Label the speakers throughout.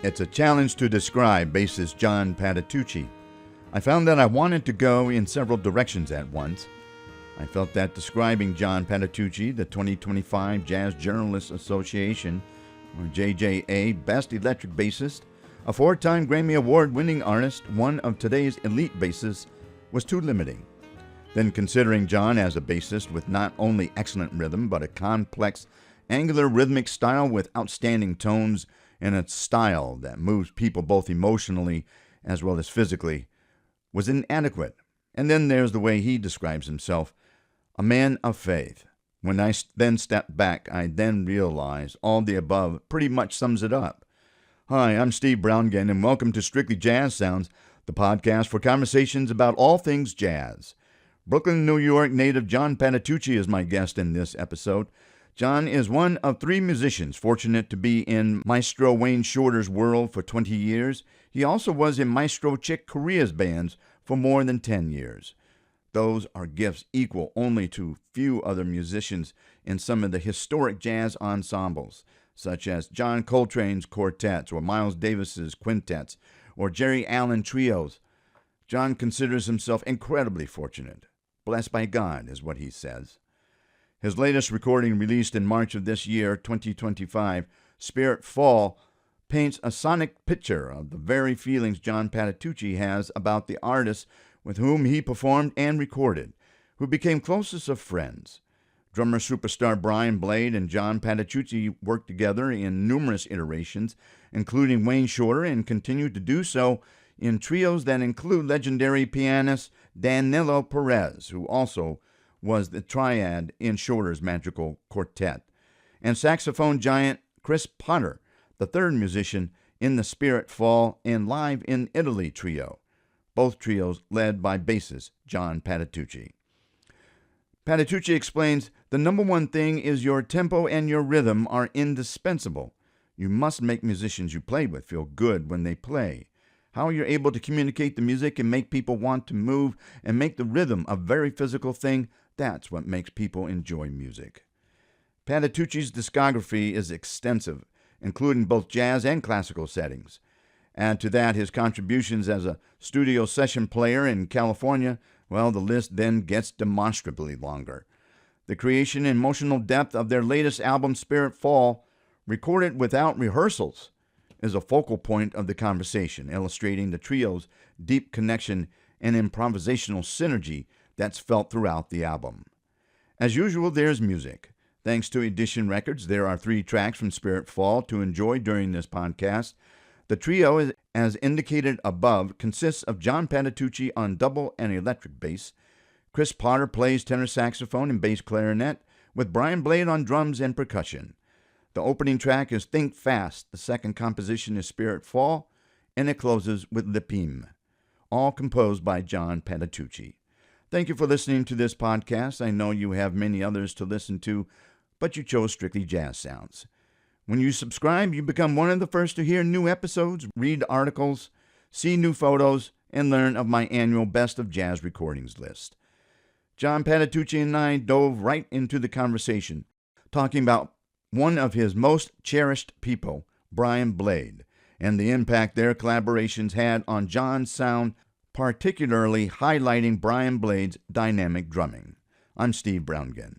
Speaker 1: It's a challenge to describe bassist John Patitucci. I found that I wanted to go in several directions at once. I felt that describing John Patitucci, the 2025 Jazz Journalists Association, or JJA, Best Electric Bassist, a 4-time Grammy Award-winning artist, one of today's elite bassists, was too limiting. Then considering John as a bassist with not only excellent rhythm, but a complex, angular rhythmic style with outstanding tones and a style that moves people both emotionally as well as physically, was inadequate. And then there's the way he describes himself, a man of faith. When I then stepped back, I then realized all the above pretty much sums it up. Hi, I'm Steve Browngen, and welcome to Strictly Jazz Sounds, the podcast for conversations about all things jazz. Brooklyn, New York native John Patitucci is my guest in this episode. John is one of 3 musicians fortunate to be in Maestro Wayne Shorter's world for 20 years. He also was in Maestro Chick Corea's bands for more than 10 years. Those are gifts equal only to few other musicians in some of the historic jazz ensembles, such as John Coltrane's quartets or Miles Davis's quintets or Jerry Allen trios. John considers himself incredibly fortunate. Blessed by God is what he says. His latest recording, released in March of this year, 2025, Spirit Fall, paints a sonic picture of the very feelings John Patitucci has about the artists with whom he performed and recorded, who became closest of friends. Drummer superstar Brian Blade and John Patitucci worked together in numerous iterations, including Wayne Shorter, and continue to do so in trios that include legendary pianist Danilo Perez, who also was the triad in Shorter's magical quartet, and saxophone giant Chris Potter, the third musician in the Spirit Fall and Live in Italy trio, both trios led by bassist John Patitucci. Patitucci explains, the number one thing is your tempo and your rhythm are indispensable. You must make musicians you play with feel good when they play. How you're able to communicate the music and make people want to move and make the rhythm a very physical thing, that's what makes people enjoy music. Patitucci's discography is extensive, including both jazz and classical settings. Add to that his contributions as a studio session player in California, well, the list then gets demonstrably longer. The creation and emotional depth of their latest album, Spirit Fall, recorded without rehearsals, is a focal point of the conversation, illustrating the trio's deep connection and improvisational synergy that's felt throughout the album. As usual, there's music. Thanks to Edition Records, there are 3 tracks from Spirit Fall to enjoy during this podcast. The trio, as indicated above, consists of John Patitucci on double and electric bass. Chris Potter plays tenor saxophone and bass clarinet, with Brian Blade on drums and percussion. The opening track is Think Fast, the second composition is Spirit Fall, and it closes with Lipi'm, all composed by John Patitucci. Thank you for listening to this podcast. I know you have many others to listen to, but you chose Strictly Jazz Sounds. When you subscribe, you become one of the first to hear new episodes, read articles, see new photos, and learn of my annual Best of Jazz Recordings list. John Patitucci and I dove right into the conversation, talking about one of his most cherished people, Brian Blade, and the impact their collaborations had on John's sound, particularly highlighting Brian Blade's dynamic drumming. I'm Steve Browngen.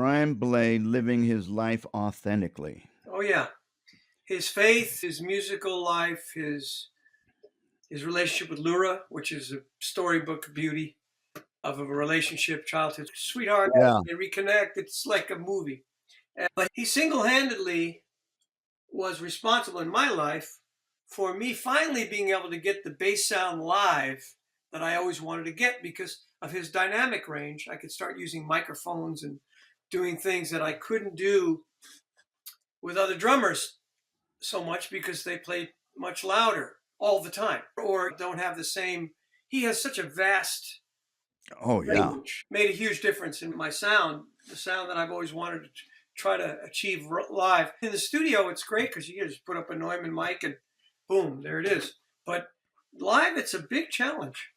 Speaker 1: Brian Blade living his life authentically.
Speaker 2: Oh yeah, his faith, his musical life, his relationship with Laura, which is a storybook of beauty of a relationship, childhood sweetheart.
Speaker 1: Yeah.
Speaker 2: They reconnect. It's like a movie. But he single-handedly was responsible in my life for me finally being able to get the bass sound live that I always wanted to get because of his dynamic range. I could start using microphones and doing things that I couldn't do with other drummers so much because they play much louder all the time or don't have the same. He has such a vast
Speaker 1: Oh, yeah.
Speaker 2: range. Made a huge difference in my sound, the sound that I've always wanted to try to achieve live. In the studio, it's great because you can just put up a Neumann mic and boom, there it is. But live, it's a big challenge.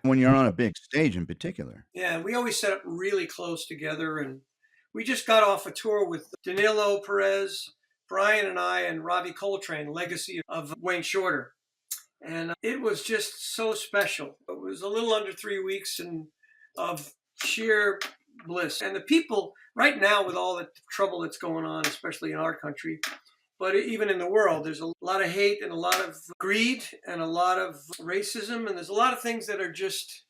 Speaker 1: When you're on a big stage in particular.
Speaker 2: Yeah, we always set up really close together. And we just got off a tour with Danilo Perez, Brian and I, and Robbie Coltrane, Legacy of Wayne Shorter. And it was just so special. It was a little under 3 weeks and of sheer bliss. And the people right now, with all the trouble that's going on, especially in our country, but even in the world, there's a lot of hate and a lot of greed and a lot of racism. And there's a lot of things that are just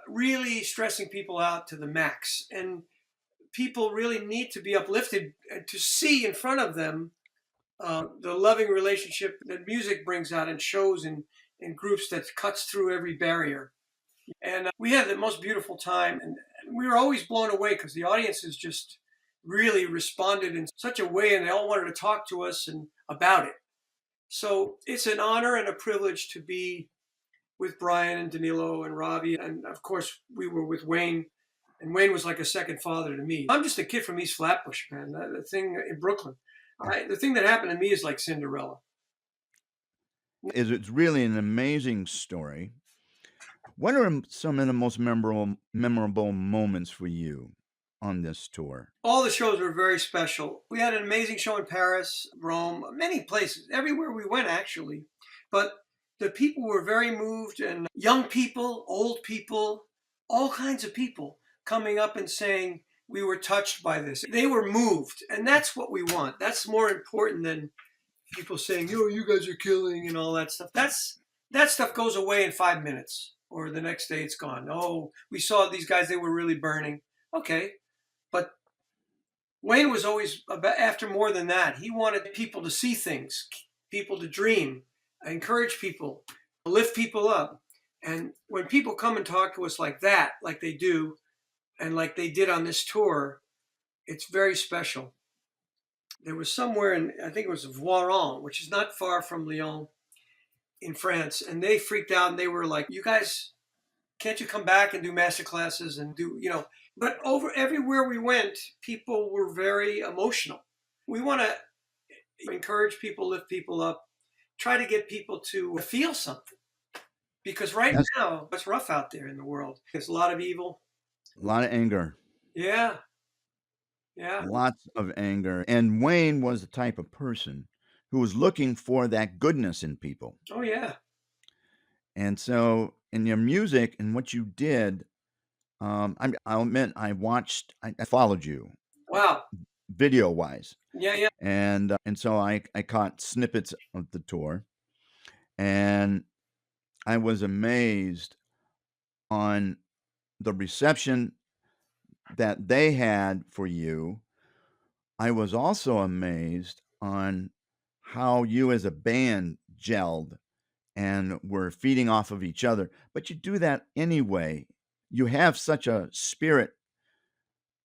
Speaker 2: really stressing people out to the max. And people really need to be uplifted and to see in front of them the loving relationship that music brings out and shows in groups that cuts through every barrier. And we had the most beautiful time. And we were always blown away because the audiences just really responded in such a way and they all wanted to talk to us and about it. So it's an honor and a privilege to be with Brian and Danilo and Robbie. And of course, we were with Wayne. And Wayne was like a second father to me. I'm just a kid from East Flatbush, man. The thing in Brooklyn. The thing that happened to me is like Cinderella.
Speaker 1: It's really an amazing story. What are some of the most memorable moments for you on this tour?
Speaker 2: All the shows were very special. We had an amazing show in Paris, Rome, many places, everywhere we went actually. But the people were very moved, and young people, old people, all kinds of people coming up and saying, we were touched by this. They were moved, and that's what we want. That's more important than people saying, "Yo, you guys are killing," and all that stuff. That stuff goes away in 5 minutes, or the next day it's gone. Oh, we saw these guys; they were really burning. Okay, but Wayne was always after more than that. He wanted people to see things, people to dream, encourage people, lift people up. And when people come and talk to us like that, like they do, and like they did on this tour, it's very special. There was somewhere in, I think it was Voiron, which is not far from Lyon in France, and they freaked out and they were like, you guys, can't you come back and do master classes and do, but over everywhere we went, people were very emotional. We want to encourage people, lift people up, try to get people to feel something. Because right now, it's rough out there in the world. There's a lot of evil.
Speaker 1: A lot of anger.
Speaker 2: Yeah. Yeah.
Speaker 1: Lots of anger. And Wayne was the type of person who was looking for that goodness in people.
Speaker 2: Oh, yeah.
Speaker 1: And so in your music and what you did, I'll admit I followed you.
Speaker 2: Wow.
Speaker 1: Video wise.
Speaker 2: Yeah, yeah.
Speaker 1: And so I caught snippets of the tour, and I was amazed on the reception that they had for you. I was also amazed on how you as a band gelled and were feeding off of each other. But you do that anyway. You have such a spirit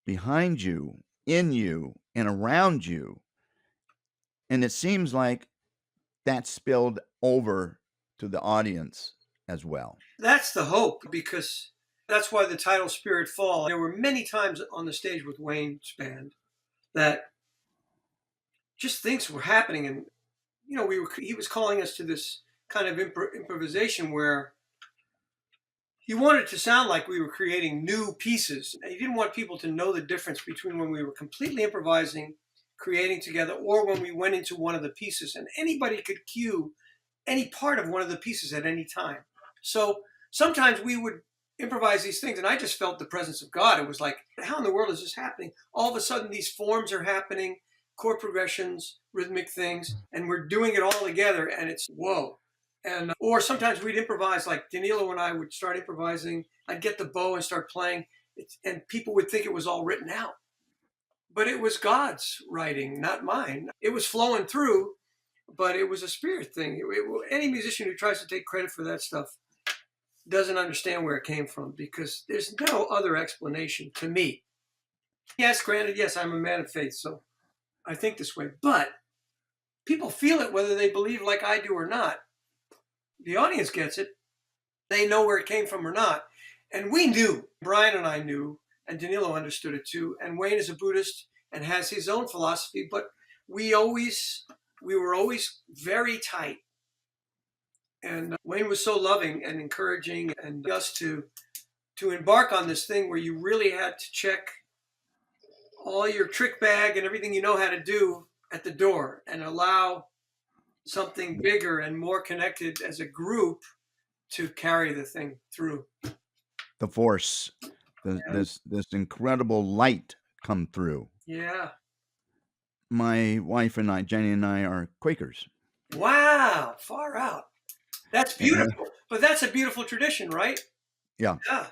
Speaker 1: behind you, in you, and around you. And it seems like that spilled over to the audience as well.
Speaker 2: That's the hope, because that's why the title Spirit Fall. There were many times on the stage with Wayne's band that just things were happening, and he was calling us to this kind of improvisation where he wanted to sound like we were creating new pieces. He didn't want people to know the difference between when we were completely improvising, creating together, or when we went into one of the pieces, and anybody could cue any part of one of the pieces at any time. So sometimes we would improvise these things, and I just felt the presence of God. It was like, how in the world is this happening? All of a sudden, these forms are happening, chord progressions, rhythmic things, and we're doing it all together, and it's whoa. And or sometimes we'd improvise, like Danilo and I would start improvising. I'd get the bow and start playing, and people would think it was all written out, but it was God's writing, not mine. It was flowing through, but it was a spirit thing. Any musician who tries to take credit for that stuff doesn't understand where it came from, because there's no other explanation to me. Yes, granted, yes, I'm a man of faith, so I think this way, but people feel it whether they believe like I do or not. The audience gets it. They know where it came from or not. And we knew, Brian and I knew, and Danilo understood it too. And Wayne is a Buddhist and has his own philosophy, but we were always very tight. And Wayne was so loving and encouraging, and us to embark on this thing where you really had to check all your trick bag and everything you know how to do at the door, and allow something bigger and more connected as a group to carry the thing through.
Speaker 1: The force, this incredible light come through.
Speaker 2: Yeah.
Speaker 1: My wife and I, Jenny and I, are Quakers.
Speaker 2: Wow, far out. That's beautiful. But that's a beautiful tradition, right?
Speaker 1: Yeah.
Speaker 2: Yeah.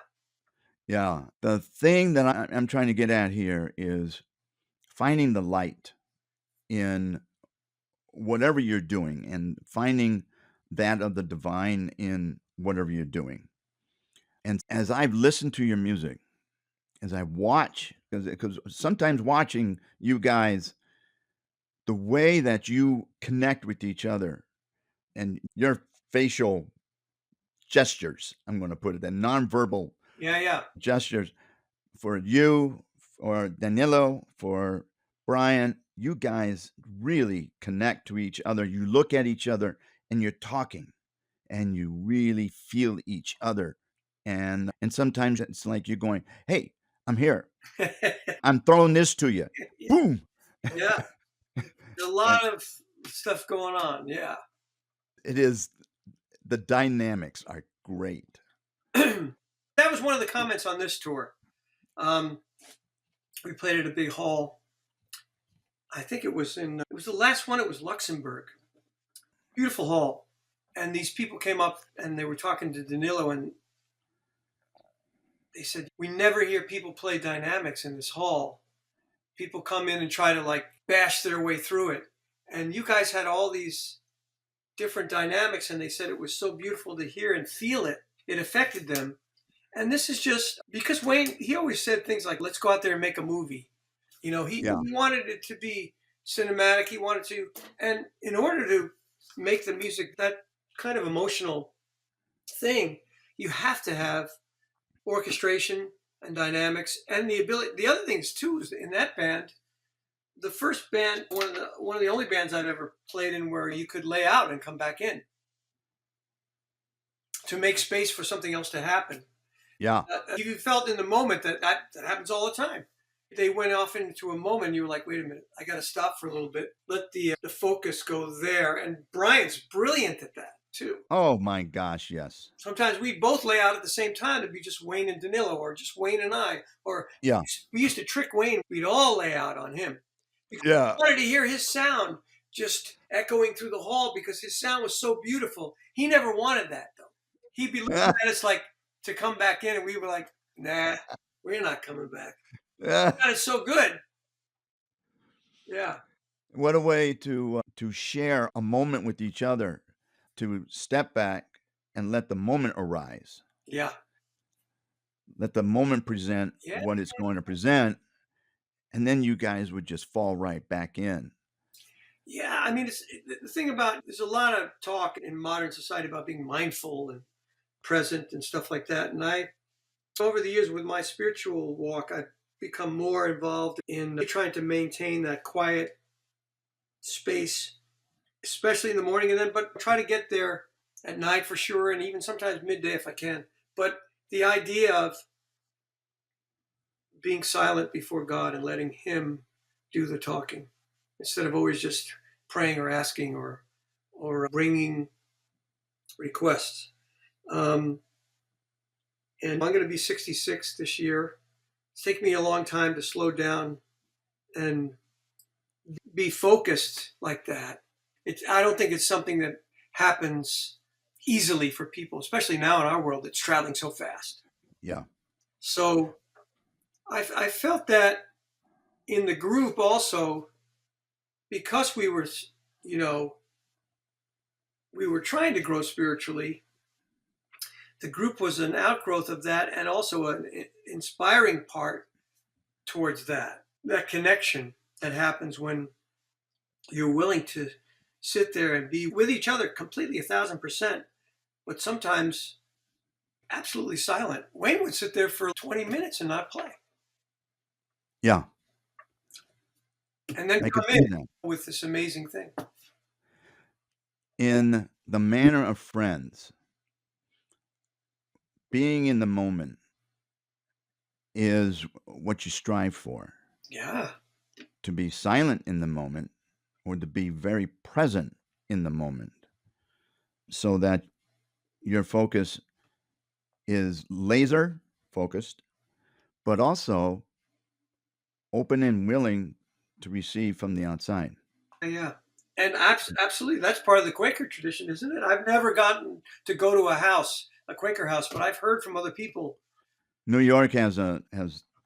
Speaker 1: Yeah. The thing that I'm trying to get at here is finding the light in whatever you're doing, and finding that of the divine in whatever you're doing. And as I've listened to your music, as I watch, because sometimes watching you guys, the way that you connect with each other and your facial gestures, I'm going to put it, that nonverbal gestures, for you, for Danilo, for Brian, you guys really connect to each other. You look at each other and you're talking, and you really feel each other. And sometimes it's like you're going, hey, I'm here. I'm throwing this to you. Boom.
Speaker 2: Yeah. There's a lot of stuff going on. Yeah.
Speaker 1: It is. The dynamics are great.
Speaker 2: That was one of the comments on this tour. We played at a big hall. I think it was the last one. It was Luxembourg. Beautiful hall. And these people came up and they were talking to Danilo, and they said, we never hear people play dynamics in this hall. People come in and try to like bash their way through it. And you guys had all these different dynamics, and they said it was so beautiful to hear and feel it. It affected them. And this is just because Wayne, he always said things like, let's go out there and make a movie. You know, he wanted it to be cinematic. He wanted to, and in order to make the music that kind of emotional thing, you have to have orchestration and dynamics and the ability. The other things too is in that band, the first band, one of the only bands I've ever played in where you could lay out and come back in to make space for something else to happen.
Speaker 1: Yeah.
Speaker 2: You felt in the moment that happens all the time. They went off into a moment. You were like, wait a minute, I got to stop for a little bit. Let the focus go there. And Brian's brilliant at that too.
Speaker 1: Oh my gosh, yes.
Speaker 2: Sometimes we'd both lay out at the same time. It'd be just Wayne and Danilo, or just Wayne and I. Or we used to trick Wayne. We'd all lay out on him. Because we wanted to hear his sound just echoing through the hall, because his sound was so beautiful. He never wanted that though. He'd be looking at us like to come back in, and we were like, nah, we're not coming back. That is so good. Yeah.
Speaker 1: What a way to share a moment with each other, to step back and let the moment arise.
Speaker 2: Yeah.
Speaker 1: Let the moment present what it's going to present, and then you guys would just fall right back in.
Speaker 2: Yeah, I mean, the thing about, there's a lot of talk in modern society about being mindful and present and stuff like that. And over the years with my spiritual walk, I've become more involved in trying to maintain that quiet space, especially in the morning, but try to get there at night for sure, and even sometimes midday if I can. But the idea of being silent before God and letting Him do the talking, instead of always just praying or asking or bringing requests. And I'm going to be 66 this year. It's taken me a long time to slow down and be focused like that. I don't think it's something that happens easily for people, especially now in our world. It's traveling so fast.
Speaker 1: Yeah.
Speaker 2: So I felt that in the group also, because we were, we were trying to grow spiritually. The group was an outgrowth of that, and also an inspiring part towards that connection that happens when you're willing to sit there and be with each other completely 1,000%, but sometimes absolutely silent. Wayne would sit there for 20 minutes and not play.
Speaker 1: Yeah.
Speaker 2: And then
Speaker 1: I
Speaker 2: come
Speaker 1: could see
Speaker 2: in
Speaker 1: that.
Speaker 2: with this amazing thing.
Speaker 1: In the manner of friends, being in the moment is what you strive for.
Speaker 2: Yeah.
Speaker 1: To be silent in the moment or to be very present in the moment so that your focus is laser focused, but also open and willing to receive from the outside.
Speaker 2: Yeah. And absolutely, that's part of the Quaker tradition, isn't it? I've never gotten to go to a Quaker house, but I've heard from other people.
Speaker 1: New York has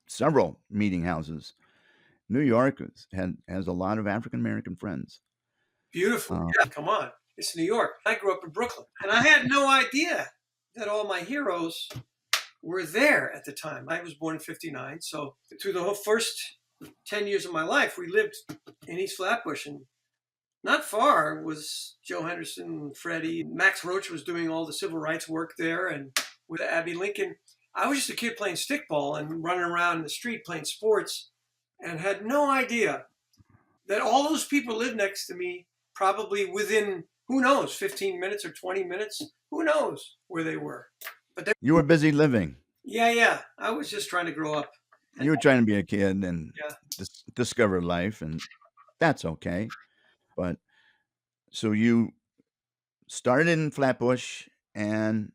Speaker 1: several meeting houses. New York has a lot of African American friends.
Speaker 2: Beautiful. Yeah, come on. It's New York. I grew up in Brooklyn, and I had no idea that all my heroes were there at the time. I was born in 59, so through the whole first 10 years of my life, we lived in East Flatbush, and not far was Joe Henderson, Freddie. Max Roach was doing all the civil rights work there, and with Abby Lincoln. I was just a kid playing stickball and running around in the street playing sports, and had no idea that all those people lived next to me, probably within, who knows, 15 minutes or 20 minutes. Who knows where they were. But
Speaker 1: you were busy living.
Speaker 2: Yeah. I was just trying to grow up.
Speaker 1: You were trying to be a kid and discover life, and that's okay. But so you started in Flatbush and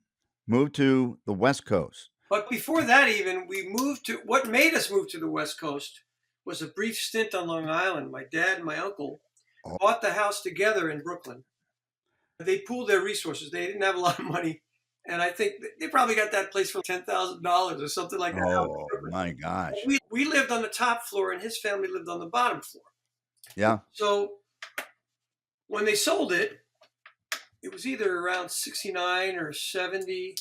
Speaker 1: moved to the West Coast.
Speaker 2: But before that, even, what made us move to the West Coast was a brief stint on Long Island. My dad and my uncle bought the house together in Brooklyn. They pooled their resources. They didn't have a lot of money. And I think they probably got that place for $10,000 or something like that.
Speaker 1: Oh, my gosh.
Speaker 2: We lived on the top floor, and his family lived on the bottom floor.
Speaker 1: Yeah.
Speaker 2: So when they sold it, it was either around 69 or 70.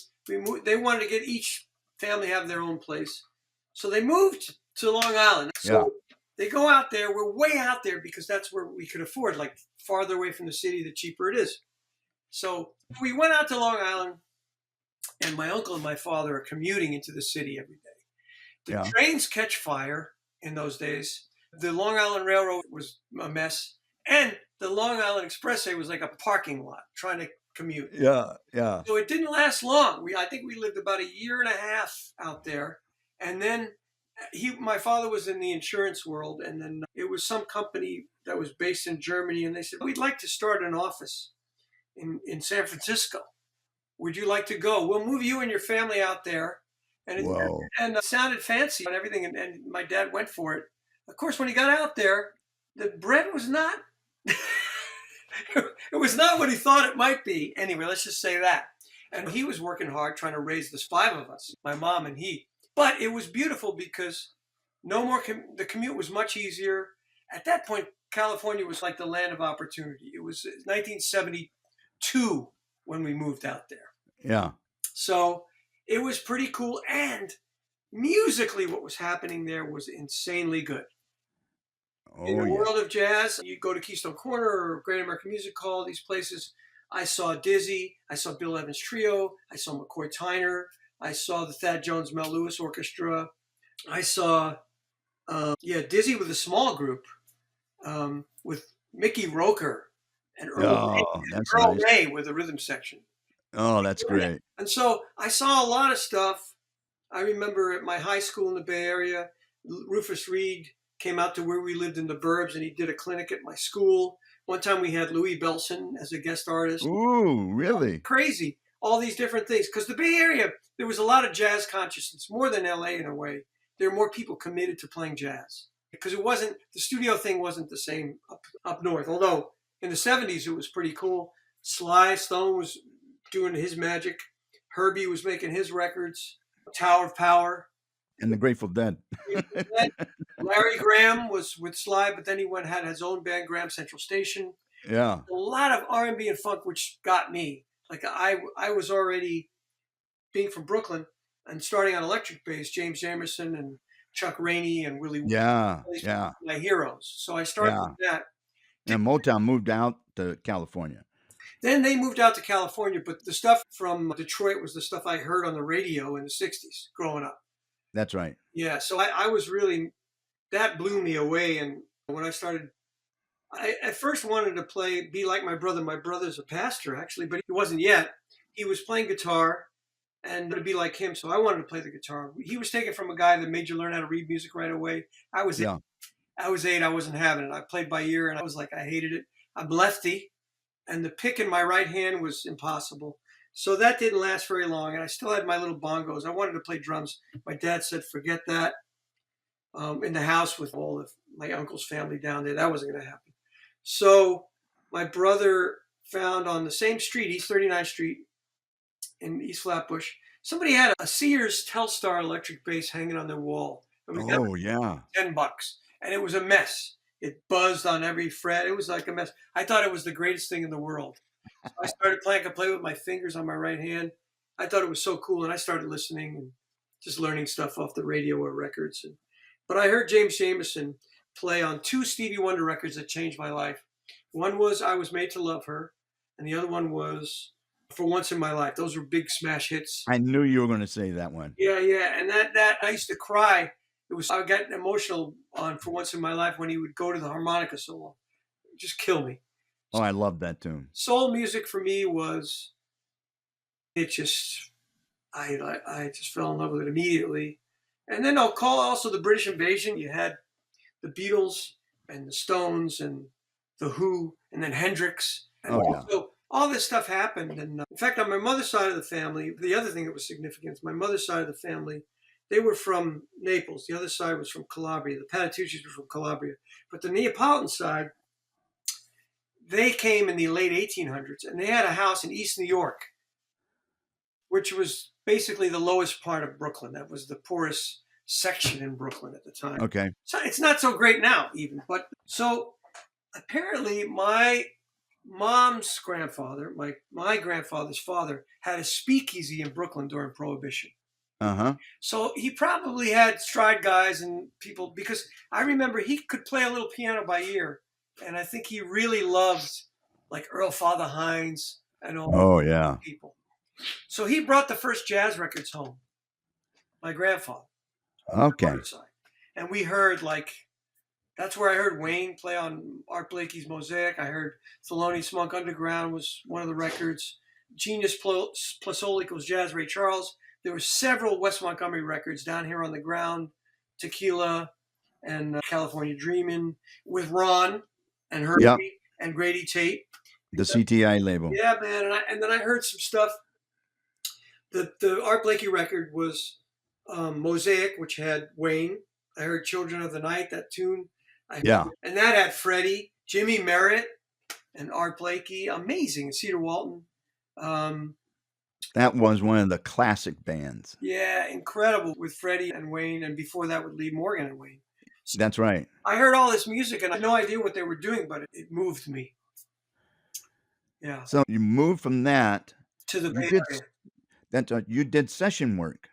Speaker 2: They wanted to get each family have their own place. So they moved to Long Island. So they go out there. We're way out there because that's where we could afford, like farther away from the city, the cheaper it is. So we went out to Long Island, and my uncle and my father are commuting into the city every day. The trains catch fire in those days. The Long Island Railroad was a mess. And the Long Island Expressway was like a parking lot trying to commute.
Speaker 1: Yeah.
Speaker 2: So it didn't last long. I think we lived about a year and a half out there. And then my father was in the insurance world. And then it was some company that was based in Germany. And they said, we'd like to start an office in San Francisco. Would you like to go? We'll move you and your family out there. And it sounded fancy and everything. And my dad went for it. Of course, when he got out there, the bread was not, it was not what he thought it might be. Anyway, let's just say that. And he was working hard trying to raise the 5 of us, my mom and he. But it was beautiful because the commute was much easier. At that point, California was like the land of opportunity. It was 1972 when we moved out there.
Speaker 1: Yeah.
Speaker 2: So it was pretty cool. And musically, what was happening there was insanely good. In the world of jazz, you go to Keystone Corner or Great American Music Hall, these places. I saw Dizzy. I saw Bill Evans Trio. I saw McCoy Tyner. I saw the Thad Jones Mel Lewis Orchestra. I saw, Dizzy with a small group with Mickey Roker and Earl Ray with the rhythm section.
Speaker 1: Oh, that's great.
Speaker 2: And so I saw a lot of stuff. I remember at my high school in the Bay Area, Rufus Reed came out to where we lived in the burbs, and he did a clinic at my school. One time we had Louis Belson as a guest artist.
Speaker 1: Ooh, really?
Speaker 2: Crazy. all these different things. Because the Bay Area, there was a lot of jazz consciousness, more than LA in a way. There were more people committed to playing jazz. Because it wasn't, the studio thing wasn't the same up north. Although in the 70s, it was pretty cool. Sly Stone was doing his magic. Herbie was making his records. Tower of Power.
Speaker 1: And the Grateful Dead.
Speaker 2: Larry Graham was with Sly, but then he had his own band, Graham Central Station.
Speaker 1: Yeah.
Speaker 2: A lot of R&B and funk, which got me. Like I was already, being from Brooklyn and starting on electric bass, James Jamerson and Chuck Rainey and Willie Wood,
Speaker 1: Yeah. Yeah.
Speaker 2: my heroes. So I started
Speaker 1: Yeah.
Speaker 2: with that.
Speaker 1: And Motown moved out to California.
Speaker 2: Then they moved out to California, but the stuff from Detroit was the stuff I heard on the radio in the 60s growing up.
Speaker 1: That's right.
Speaker 2: Yeah, so I was really, that blew me away. And when I started, I at first wanted to be like my brother. My brother's a pastor, actually, but he wasn't yet. He was playing guitar and to be like him, so I wanted to play the guitar. He was taken from a guy that made you learn how to read music right away. I was 8. I wasn't having it. I played by ear, and I was like, I hated it. I'm lefty, and the pick in my right hand was impossible. So that didn't last very long, and I still had my little bongos. I wanted to play drums. My dad said, forget that. In the house with all of my uncle's family down there, that wasn't going to happen. So my brother found on the same street, East 39th Street in East Flatbush, somebody had a Sears Telstar electric bass hanging on their wall.
Speaker 1: Oh, yeah.
Speaker 2: $10. And it was a mess. It buzzed on every fret. It was like a mess. I thought it was the greatest thing in the world. So I started playing. I could play with my fingers on my right hand. I thought it was so cool. And I started listening and just learning stuff off the radio or records. But I heard James Jamerson play on 2 Stevie Wonder records that changed my life. One was I Was Made to Love Her. And the other one was For Once in My Life. Those were big smash hits.
Speaker 1: I knew you were going to say that one.
Speaker 2: Yeah, yeah. And that I used to cry. I got emotional on For Once in My Life when he would go to the harmonica solo. Just kill me.
Speaker 1: Oh, I love that tune.
Speaker 2: Soul music for me was, I just fell in love with it immediately. And then I'll call also the British Invasion. You had the Beatles and the Stones and the Who and then Hendrix. And so all this stuff happened. And in fact, on my mother's side of the family, the other thing that was significant is my mother's side of the family, they were from Naples. The other side was from Calabria. The Patituccis were from Calabria. But the Neapolitan side, they came in the late 1800s, and they had a house in East New York, which was basically the lowest part of Brooklyn. That was the poorest section in Brooklyn at the time.
Speaker 1: Okay.
Speaker 2: So it's not so great now, even. But so apparently my mom's grandfather, my grandfather's father, had a speakeasy in Brooklyn during Prohibition.
Speaker 1: Uh-huh.
Speaker 2: So he probably had stride guys and people, because I remember he could play a little piano by ear. And I think he really loved like Earl Father Hines and all people. So he brought the first jazz records home, my grandfather.
Speaker 1: Okay.
Speaker 2: And we heard that's where I heard Wayne play on Art Blakey's Mosaic. I heard Thelonious Monk Underground was one of the records. Genius plus All equals Jazz, Ray Charles. There were several Wes Montgomery records, Down Here on the Ground, Tequila, and California Dreamin' with Ron and Herbie and Grady Tate.
Speaker 1: The CTI label.
Speaker 2: Yeah, man. And then I heard some stuff. The Art Blakey record was Mosaic, which had Wayne. I heard Children of the Night, that tune. And that had Freddie, Jimmy Merritt, and Art Blakey. Amazing. Cedar Walton.
Speaker 1: That was one of the classic bands.
Speaker 2: Yeah, incredible with Freddie and Wayne. And before that with Lee Morgan and Wayne. So
Speaker 1: that's right.
Speaker 2: I heard all this music and I had no idea what they were doing, but it moved me. Yeah.
Speaker 1: So you moved from that
Speaker 2: to the Bay Area.
Speaker 1: You did session work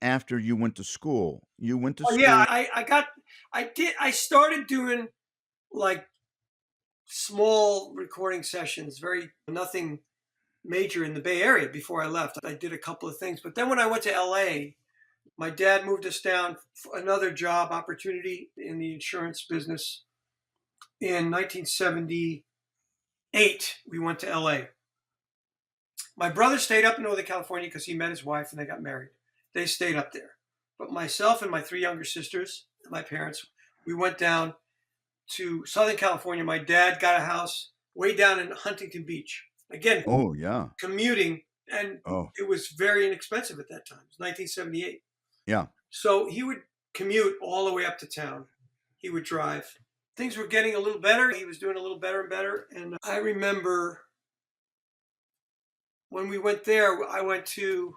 Speaker 1: after you went to school. You went to school.
Speaker 2: Yeah, I started doing like small recording sessions, nothing major in the Bay Area before I left. I did a couple of things, but then when I went to LA, my dad moved us down for another job opportunity in the insurance business. In 1978, we went to LA. My brother stayed up in Northern California because he met his wife and they got married. They stayed up there. But myself and my 3 younger sisters and my parents, we went down to Southern California. My dad got a house way down in Huntington Beach. Again, commuting And
Speaker 1: Oh,
Speaker 2: it was very inexpensive at that time. It was 1978.
Speaker 1: yeah.
Speaker 2: So he would commute all the way up to town. He would drive. Things were getting a little better. He was doing a little better and better. And I remember when we went there, I went to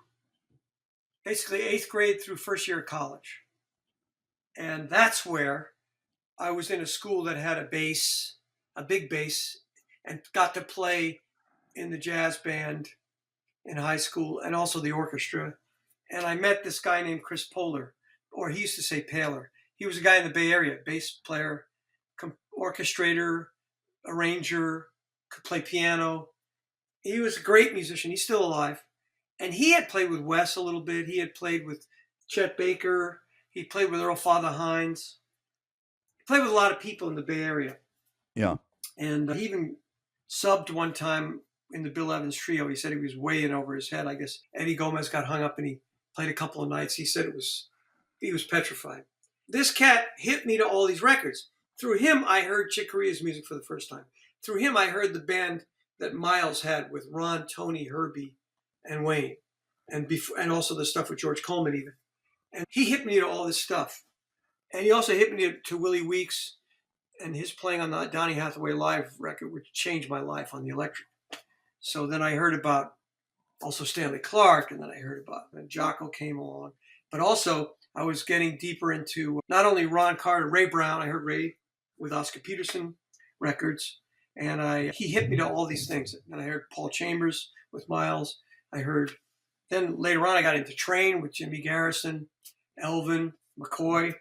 Speaker 2: basically 8th grade through first year of college. And that's where I was in a school that had a bass, a big bass, and got to play in the jazz band in high school and also the orchestra. And I met this guy named Chris Poehler, or he used to say Paler. He was a guy in the Bay Area, bass player, orchestrator, arranger, could play piano. He was a great musician. He's still alive. And he had played with Wes a little bit. He had played with Chet Baker. He played with Earl Father Hines. He played with a lot of people in the Bay Area.
Speaker 1: Yeah.
Speaker 2: And he even subbed one time in the Bill Evans trio. He said he was way in over his head. I guess Eddie Gomez got hung up and he played a couple of nights. He said he was petrified. This cat hit me to all these records. Through him, I heard Chick Corea's music for the first time. Through him, I heard the band that Miles had with Ron, Tony, Herbie, and Wayne, and also the stuff with George Coleman even. And he hit me to all this stuff. And he also hit me to Willie Weeks and his playing on the Donny Hathaway Live record, which changed my life on the electric. So then I heard about also Stanley Clarke, and then I heard about when Jocko came along. But also I was getting deeper into not only Ron Carter, Ray Brown. I heard Ray with Oscar Peterson records, and he hit me to all these things. And I heard Paul Chambers with Miles. Then later on I got into Train with Jimmy Garrison, Elvin, McCoy.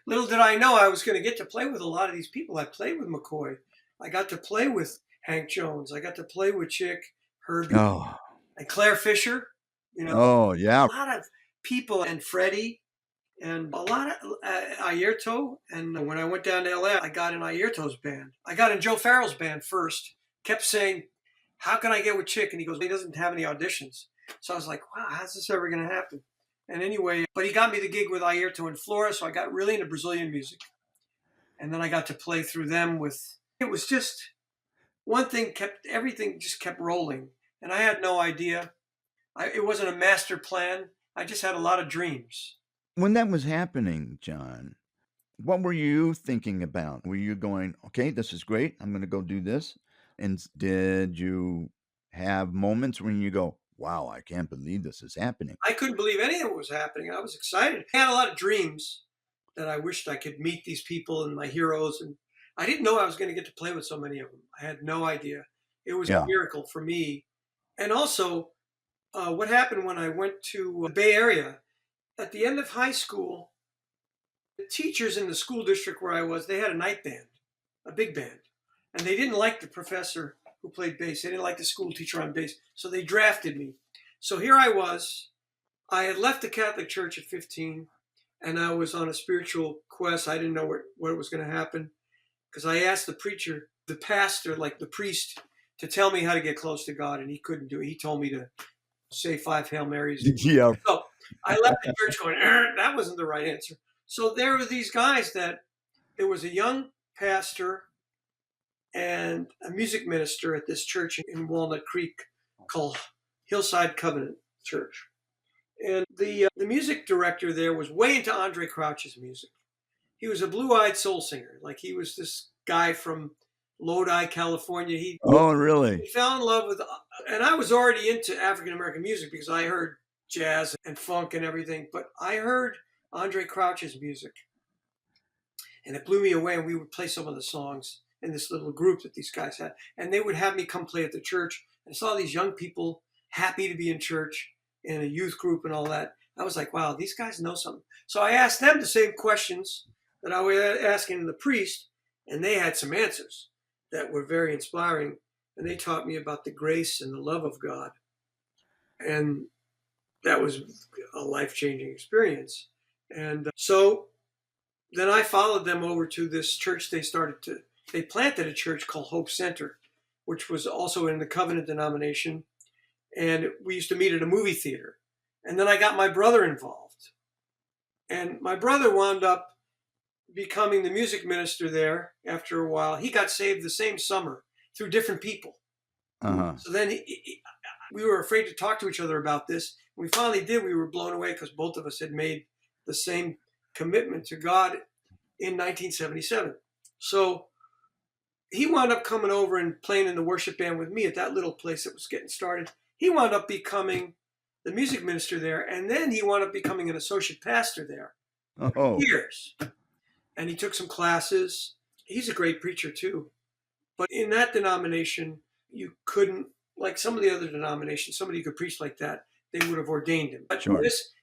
Speaker 2: Little did I know I was going to get to play with a lot of these people. I played with McCoy. I got to play with Hank Jones. I got to play with Chick, Herbie,
Speaker 1: Oh,
Speaker 2: and Claire Fisher.
Speaker 1: oh, yeah.
Speaker 2: A lot of people, and Freddie, and a lot of Airto. And when I went down to LA, I got in Airto's band. I got in Joe Farrell's band first. Kept saying, how can I get with Chick? And he goes, he doesn't have any auditions. So I was like, wow, how's this ever going to happen? And anyway, but he got me the gig with Airto in Florida, so I got really into Brazilian music. And then I got to play through them it was just, one thing everything just kept rolling. And I had no idea. It wasn't a master plan. I just had a lot of dreams.
Speaker 1: When that was happening, John, what were you thinking about? Were you going, okay, this is great, I'm going to go do this? And did you have moments when you go, wow, I can't believe this is happening?
Speaker 2: I couldn't believe any of it was happening. I was excited. I had a lot of dreams that I wished I could meet these people and my heroes. And I didn't know I was going to get to play with so many of them. I had no idea. It was a miracle for me. And also, what happened when I went to the Bay Area, at the end of high school, the teachers in the school district where I was, they had a night band, a big band. And they didn't like the professor who played bass. They didn't like the school teacher on bass. So they drafted me. So here I was. I had left the Catholic Church at 15, and I was on a spiritual quest. I didn't know what was going to happen, because I asked the preacher, the pastor, like the priest, to tell me how to get close to God, and he couldn't do it. He told me to say 5 Hail Marys.
Speaker 1: Yeah.
Speaker 2: So I left the church going, that wasn't the right answer. So there were these guys there was a young pastor and a music minister at this church in Walnut Creek called Hillside Covenant Church. And the music director there was way into Andre Crouch's music. He was a blue-eyed soul singer. Like, he was this guy from Lodi, California.
Speaker 1: Oh, really?
Speaker 2: He fell in love with, and I was already into African-American music because I heard jazz and funk and everything, but I heard Andre Crouch's music. And it blew me away, and we would play some of the songs in this little group that these guys had. And they would have me come play at the church. And I saw these young people happy to be in church, in a youth group and all that. I was like, wow, these guys know something. So I asked them the same questions that I was asking the priest, and they had some answers that were very inspiring. And they taught me about the grace and the love of God. And that was a life-changing experience. And so then I followed them over to this church. They planted a church called Hope Center, which was also in the Covenant denomination. And we used to meet at a movie theater. And then I got my brother involved. And my brother wound up becoming the music minister there after a while. He got saved the same summer through different people.
Speaker 1: Uh-huh.
Speaker 2: So then We were afraid to talk to each other about this. When we finally did, we were blown away because both of us had made the same commitment to God in 1977. So he wound up coming over and playing in the worship band with me at that little place that was getting started. He wound up becoming the music minister there, and then he wound up becoming an associate pastor there for years. And he took some classes. He's a great preacher too. But in that denomination, you couldn't, like some of the other denominations, somebody who could preach like that, they would have ordained him. But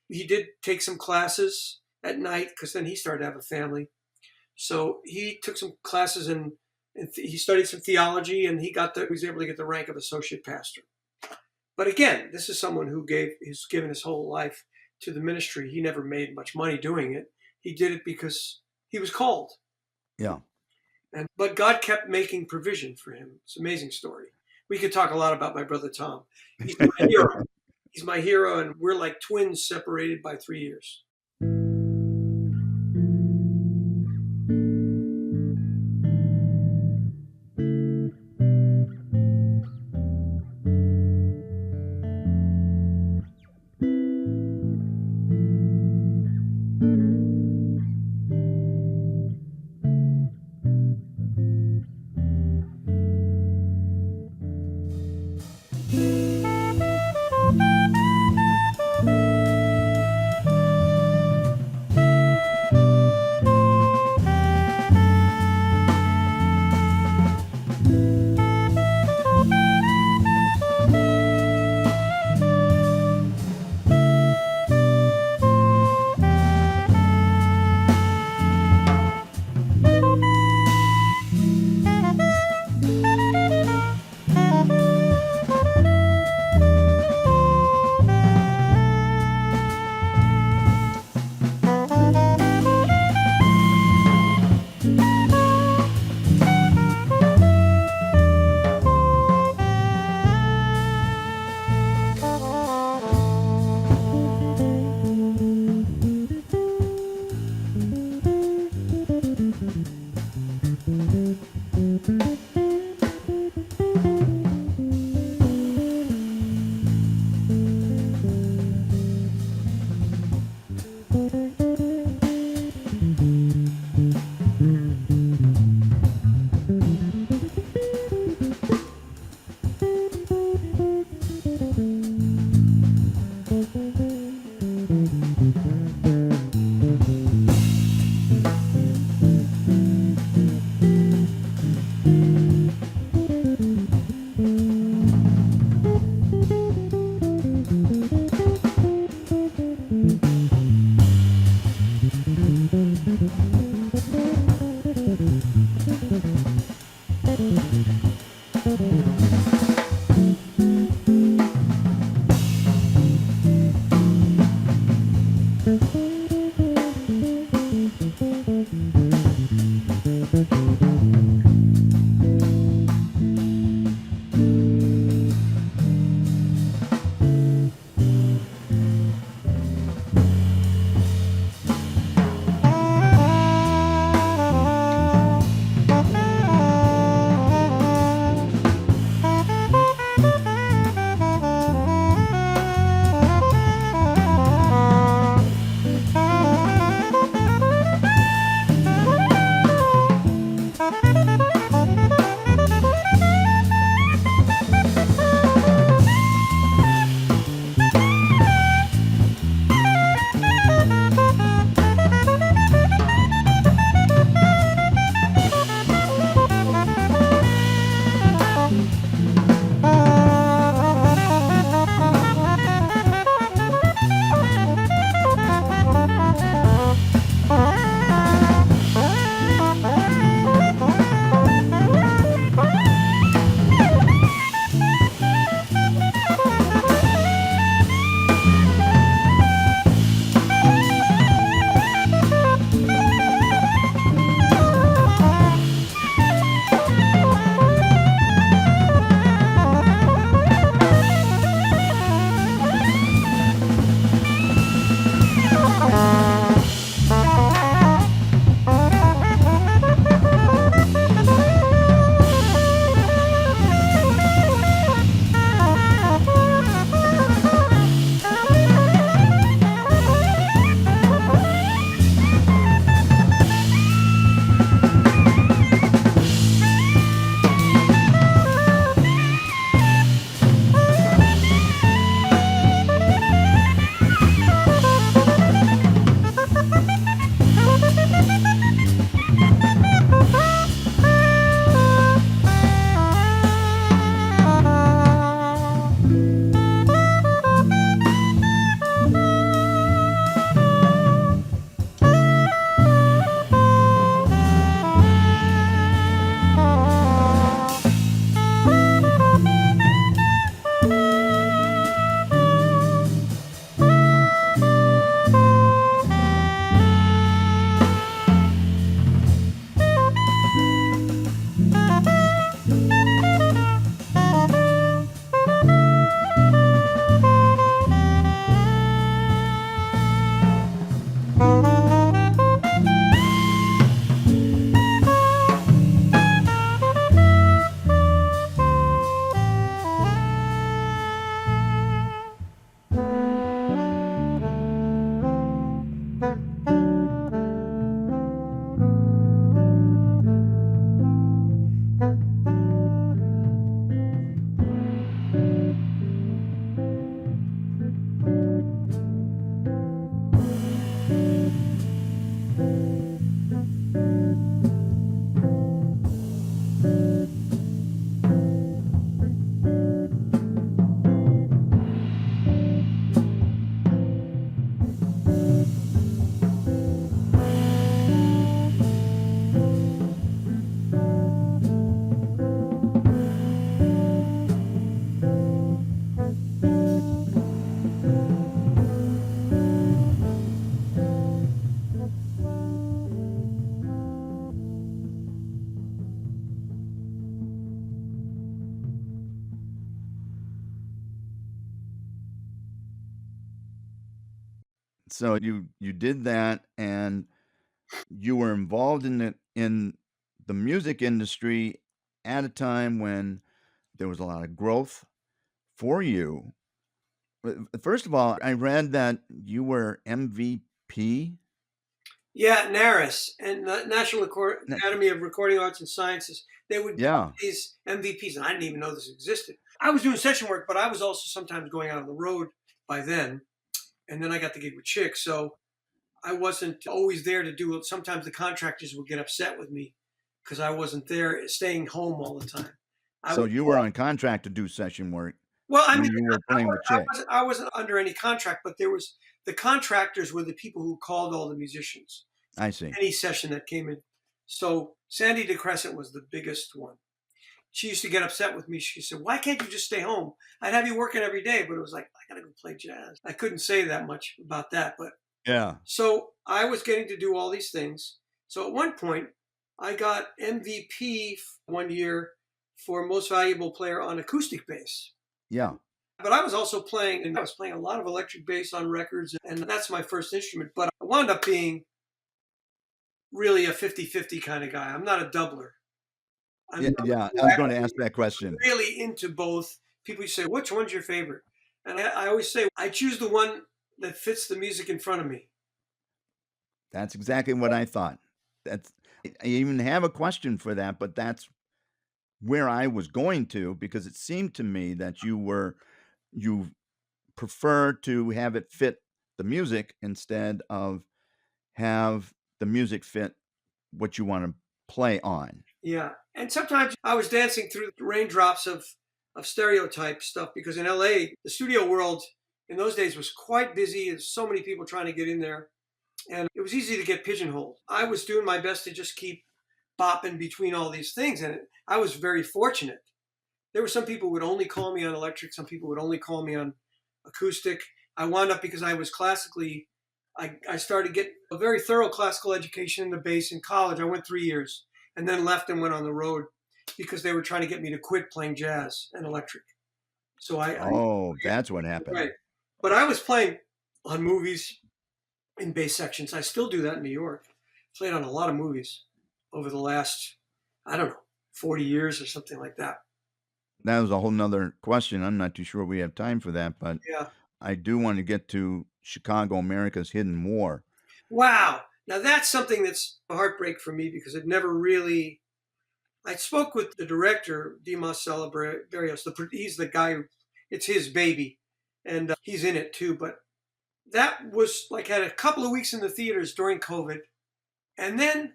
Speaker 2: he did take some classes at night because then he started to have a family. So he took some classes and he studied some theology, and he was able to get the rank of associate pastor. But again, this is someone who has given his whole life to the ministry. He never made much money doing it. He did it because he was called.
Speaker 1: Yeah.
Speaker 2: But God kept making provision for him. It's an amazing story. We could talk a lot about my brother Tom. He's my hero. He's my hero, and we're like twins separated by 3 years.
Speaker 1: So you did that, and you were involved in the music industry at a time when there was a lot of growth for you. First of all, I read that you were MVP.
Speaker 2: Yeah, NARAS and the National
Speaker 1: N-
Speaker 2: Academy of Recording Arts and Sciences. They would give
Speaker 1: Yeah.
Speaker 2: these MVPs, and I didn't even know this existed. I was doing session work, but I was also sometimes going out on the road by then. And then I got the gig with Chick, so I wasn't always there to do it. Sometimes the contractors would get upset with me because I wasn't there, staying home all the time. I
Speaker 1: So
Speaker 2: would
Speaker 1: you were on contract to do session work
Speaker 2: Well, I
Speaker 1: when
Speaker 2: mean,
Speaker 1: you were playing with Chick.
Speaker 2: I wasn't under any contract, but there was the contractors were the people who called all the musicians.
Speaker 1: I see.
Speaker 2: Any session that came in. So Sandy DeCrescent was the biggest one. She used to get upset with me. She said, "Why can't you just stay home? I'd have you working every day." But it was like, I gotta go play jazz. I couldn't say that much about that. But
Speaker 1: Yeah.
Speaker 2: so I was getting to do all these things. So at one point, I got MVP one year for most valuable player on acoustic bass.
Speaker 1: Yeah.
Speaker 2: But I was also playing, and I was playing a lot of electric bass on records, and that's my first instrument. But I wound up being really a 50-50 kind of guy. I'm not a doubler.
Speaker 1: Yeah, yeah. I was going to ask that question.
Speaker 2: Really into both. People say, which one's your favorite? And I always say, I choose the one that fits the music in front of me.
Speaker 1: That's exactly what I thought. That's I even have a question for that, but that's where I was going to, because it seemed to me that you prefer to have it fit the music instead of have the music fit what you want to play on.
Speaker 2: Yeah. And sometimes I was dancing through the raindrops of stereotype stuff because in LA, the studio world in those days was quite busy. There's so many people trying to get in there. And it was easy to get pigeonholed. I was doing my best to just keep bopping between all these things. And I was very fortunate. There were some people who would only call me on electric. Some people would only call me on acoustic. I wound up because I was classically, I started to get a very thorough classical education in the bass in college. I went 3 years and then left and went on the road because they were trying to get me to quit playing jazz and electric. So
Speaker 1: Oh, that's what happened.
Speaker 2: right. But I was playing on movies in bass sections. I still do that in New York. Played on a lot of movies over the last, I don't know, 40 years or something like that.
Speaker 1: That was a whole nother question. I'm not too sure we have time for that, but
Speaker 2: Yeah.
Speaker 1: I do want to get to Chicago, America's Hidden War.
Speaker 2: Wow. Now that's something that's a heartbreak for me because it never really. I spoke with the director, Dimas Celebrios. He's the guy. It's his baby, and he's in it too. But that was like had a couple of weeks in the theaters during COVID, and then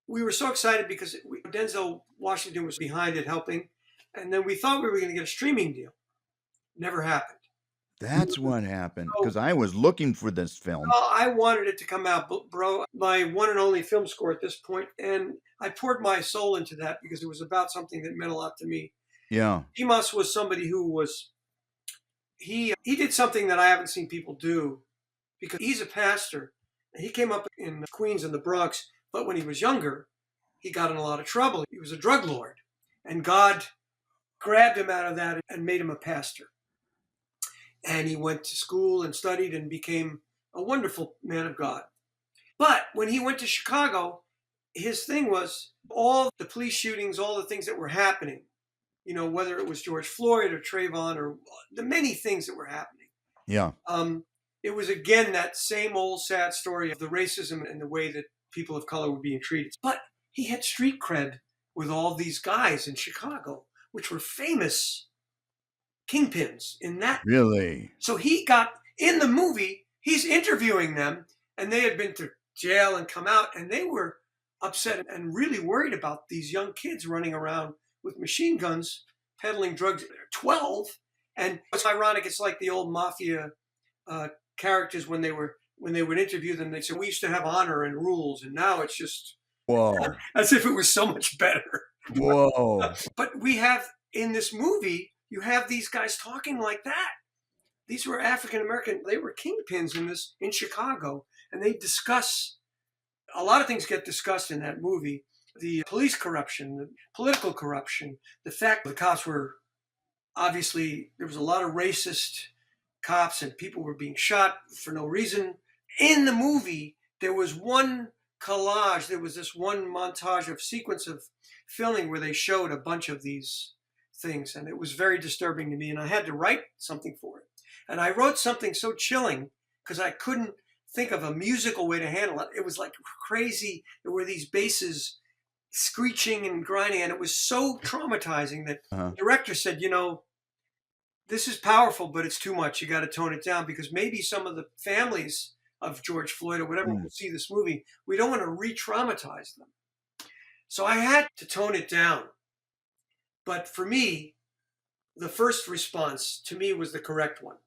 Speaker 2: we were so excited because Denzel Washington was behind it helping, and then we thought we were going to get a streaming deal. Never happened.
Speaker 1: That's what happened,
Speaker 2: So,
Speaker 1: because I was looking for this film.
Speaker 2: well, I wanted it to come out, bro. My one and only film score at this point, and I poured my soul into that because it was about something that meant a lot to me.
Speaker 1: Yeah.
Speaker 2: Dimas was somebody who was he did something that I haven't seen people do because he's a pastor. He came up in Queens and the Bronx, but when he was younger, he got in a lot of trouble. He was a drug lord, and God grabbed him out of that and made him a pastor. And he went to school and studied and became a wonderful man of God. But when he went to Chicago, his thing was all the police shootings, all the things that were happening, whether it was George Floyd or Trayvon or the many things that were happening.
Speaker 1: Yeah.
Speaker 2: It was again that same old sad story of the racism and the way that people of color were being treated. But he had street cred with all these guys in Chicago, which were famous kingpins in that.
Speaker 1: Really?
Speaker 2: So he got in the movie, he's interviewing them, and they had been to jail and come out, and they were upset and really worried about these young kids running around with machine guns, peddling drugs. They're 12. And it's ironic, it's like the old mafia characters when they would interview them, they said, we used to have honor and rules, and now it's just
Speaker 1: Whoa.
Speaker 2: as if it was so much better.
Speaker 1: Whoa.
Speaker 2: But we have, in this movie, you have these guys talking like that. These were African American, they were kingpins in Chicago, and they discuss, a lot of things get discussed in that movie. The police corruption, the political corruption, the fact the cops were, obviously, there was a lot of racist cops and people were being shot for no reason. In the movie, there was one collage, there was this one montage of sequence of filming where they showed a bunch of these things, and it was very disturbing to me, and I had to write something for it. And I wrote something so chilling because I couldn't think of a musical way to handle it. It was like crazy. There were these basses screeching and grinding, and it was so traumatizing that
Speaker 1: Uh-huh.
Speaker 2: the director said, this is powerful, but it's too much. You got to tone it down because maybe some of the families of George Floyd or whatever
Speaker 1: Mm.
Speaker 2: will see this movie. We don't want to re-traumatize them. So I had to tone it down. But for me, the first response to me was the correct one.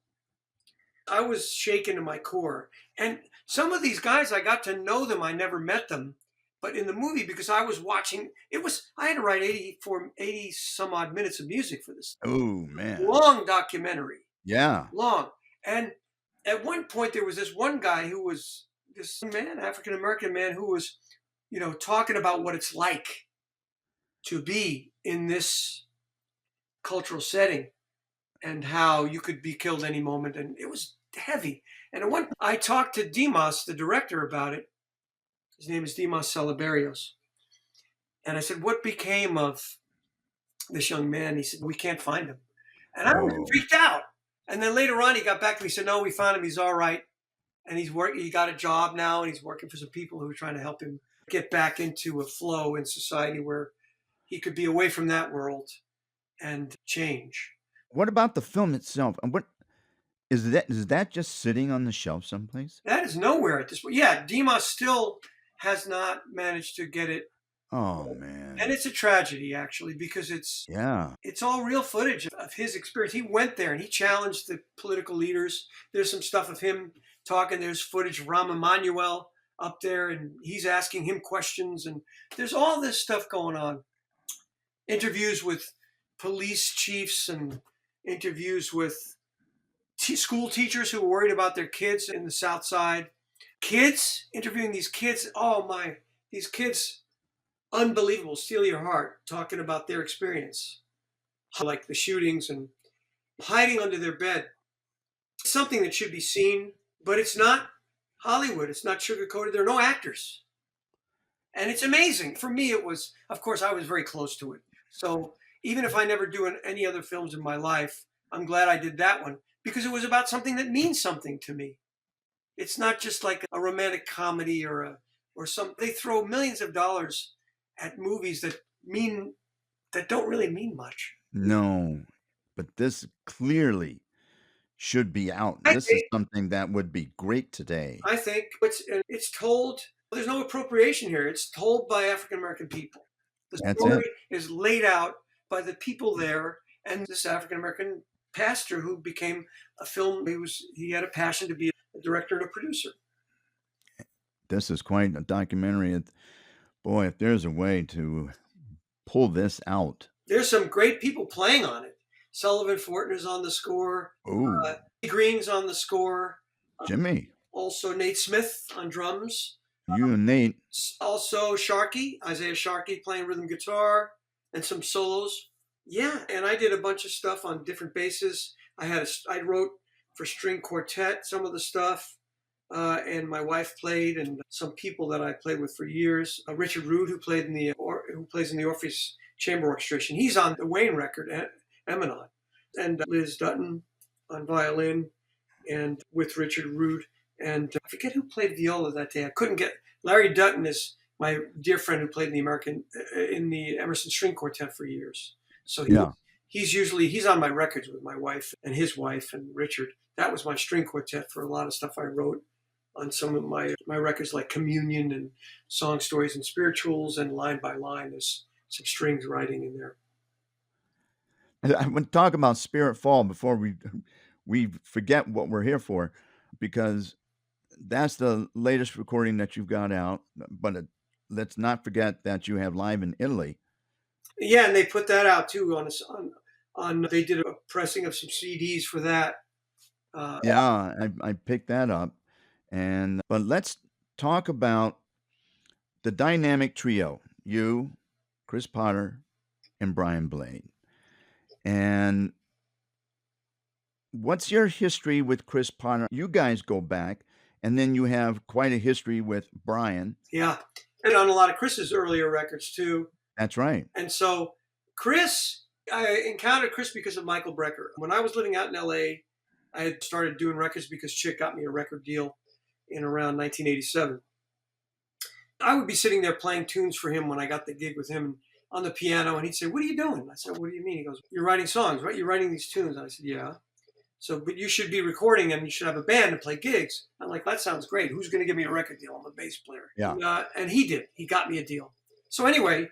Speaker 2: I was shaken to my core. And some of these guys, I got to know them. I never met them. But in the movie, because I was watching, I had to write 80 some odd minutes of music for this
Speaker 1: Oh, man.
Speaker 2: long documentary.
Speaker 1: Yeah.
Speaker 2: Long. And at one point, there was this one guy who was this man, African American man, who was, talking about what it's like to be in this cultural setting and how you could be killed any moment. And it was heavy. And at one, I talked to Dimas, the director, about it. His name is Dimas Salaberios. And I said, what became of this young man? He said, we can't find him. And I was
Speaker 1: Oh,
Speaker 2: freaked out. And then later on, he got back to me. He said, no, we found him. He's all right. And he got a job now, and he's working for some people who are trying to help him get back into a flow in society where he could be away from that world and change.
Speaker 1: what about the film itself? And what is that just sitting on the shelf someplace?
Speaker 2: That is nowhere at this point. Yeah, Dimas still has not managed to get it.
Speaker 1: Oh,
Speaker 2: And
Speaker 1: man.
Speaker 2: it's a tragedy, actually, because
Speaker 1: Yeah.
Speaker 2: it's all real footage of his experience. He went there and he challenged the political leaders. There's some stuff of him talking. There's footage of Rahm Emanuel up there, and he's asking him questions. And there's all this stuff going on. Interviews with police chiefs and interviews with school teachers who were worried about their kids in the South Side. Kids, interviewing these kids. Oh my, these kids, unbelievable, steal your heart, talking about their experience, like the shootings and hiding under their bed. It's something that should be seen, but it's not Hollywood. It's not sugarcoated. There are no actors. And it's amazing. For me, it was, of course, I was very close to it. So even if I never do any other films in my life, I'm glad I did that one because it was about something that means something to me. It's not just like a romantic comedy or some. They throw millions of dollars at movies that don't really mean much.
Speaker 1: No, but this clearly should be out.
Speaker 2: I
Speaker 1: This is
Speaker 2: think
Speaker 1: something that would be great today.
Speaker 2: I think it's told. There's no appropriation here. It's told by African American people. The
Speaker 1: That's
Speaker 2: story
Speaker 1: it.
Speaker 2: is laid out by the people there, and this African American pastor who became a film. He had a passion to be a director and a producer.
Speaker 1: This is quite a documentary. Boy, if there's a way to pull this out.
Speaker 2: There's some great people playing on it. Sullivan Fortner's on the score.
Speaker 1: Oh,
Speaker 2: Green's on the score.
Speaker 1: Jimmy,
Speaker 2: Also Nate Smith on drums.
Speaker 1: you and Nate.
Speaker 2: Also Isaiah Sharkey playing rhythm guitar and some solos. Yeah, and I did a bunch of stuff on different basses. I wrote for string quartet some of the stuff, and my wife played, and some people that I played with for years. Richard Root, who plays in the Orpheus Chamber Orchestration. He's on the Wayne record, Emanon, and Liz Dutton on violin, and with Richard Root. And I forget who played viola that day. I couldn't get. Larry Dutton is my dear friend who played in the Emerson String Quartet for years. So
Speaker 1: Yeah.
Speaker 2: he's on my records with my wife and his wife and Richard. That was my string quartet for a lot of stuff I wrote on some of my records, like Communion and Song Stories and Spirituals, and Line by Line. There's some strings writing in there.
Speaker 1: I want to talk about Spirit Fall before we forget what we're here for, because that's the latest recording that you've got out. But let's not forget that you have Live in Italy.
Speaker 2: Yeah, and they put that out too on. They did a pressing of some CDs for that.
Speaker 1: Yeah, I picked that up. But let's talk about the dynamic trio, you, Chris Potter, and Brian Blade. And what's your history with Chris Potter? You guys go back, And then you have quite a history with Brian.
Speaker 2: Yeah. And on a lot of Chris's earlier records too.
Speaker 1: That's right.
Speaker 2: And so Chris, I encountered Chris because of Michael Brecker. When I was living out in LA, I had started doing records because Chick got me a record deal in around 1987. I would be sitting there playing tunes for him when I got the gig with him on the piano, and he'd say, "What are you doing?" I said, "What do you mean?" He goes, "You're writing songs, right? You're writing these tunes." And I said, "Yeah." So, but you should be recording and you should have a band and play gigs. I'm like, "That sounds great. Who's going to give me a record deal? I'm a bass player."
Speaker 1: Yeah.
Speaker 2: And he did. He got me a deal. So anyway,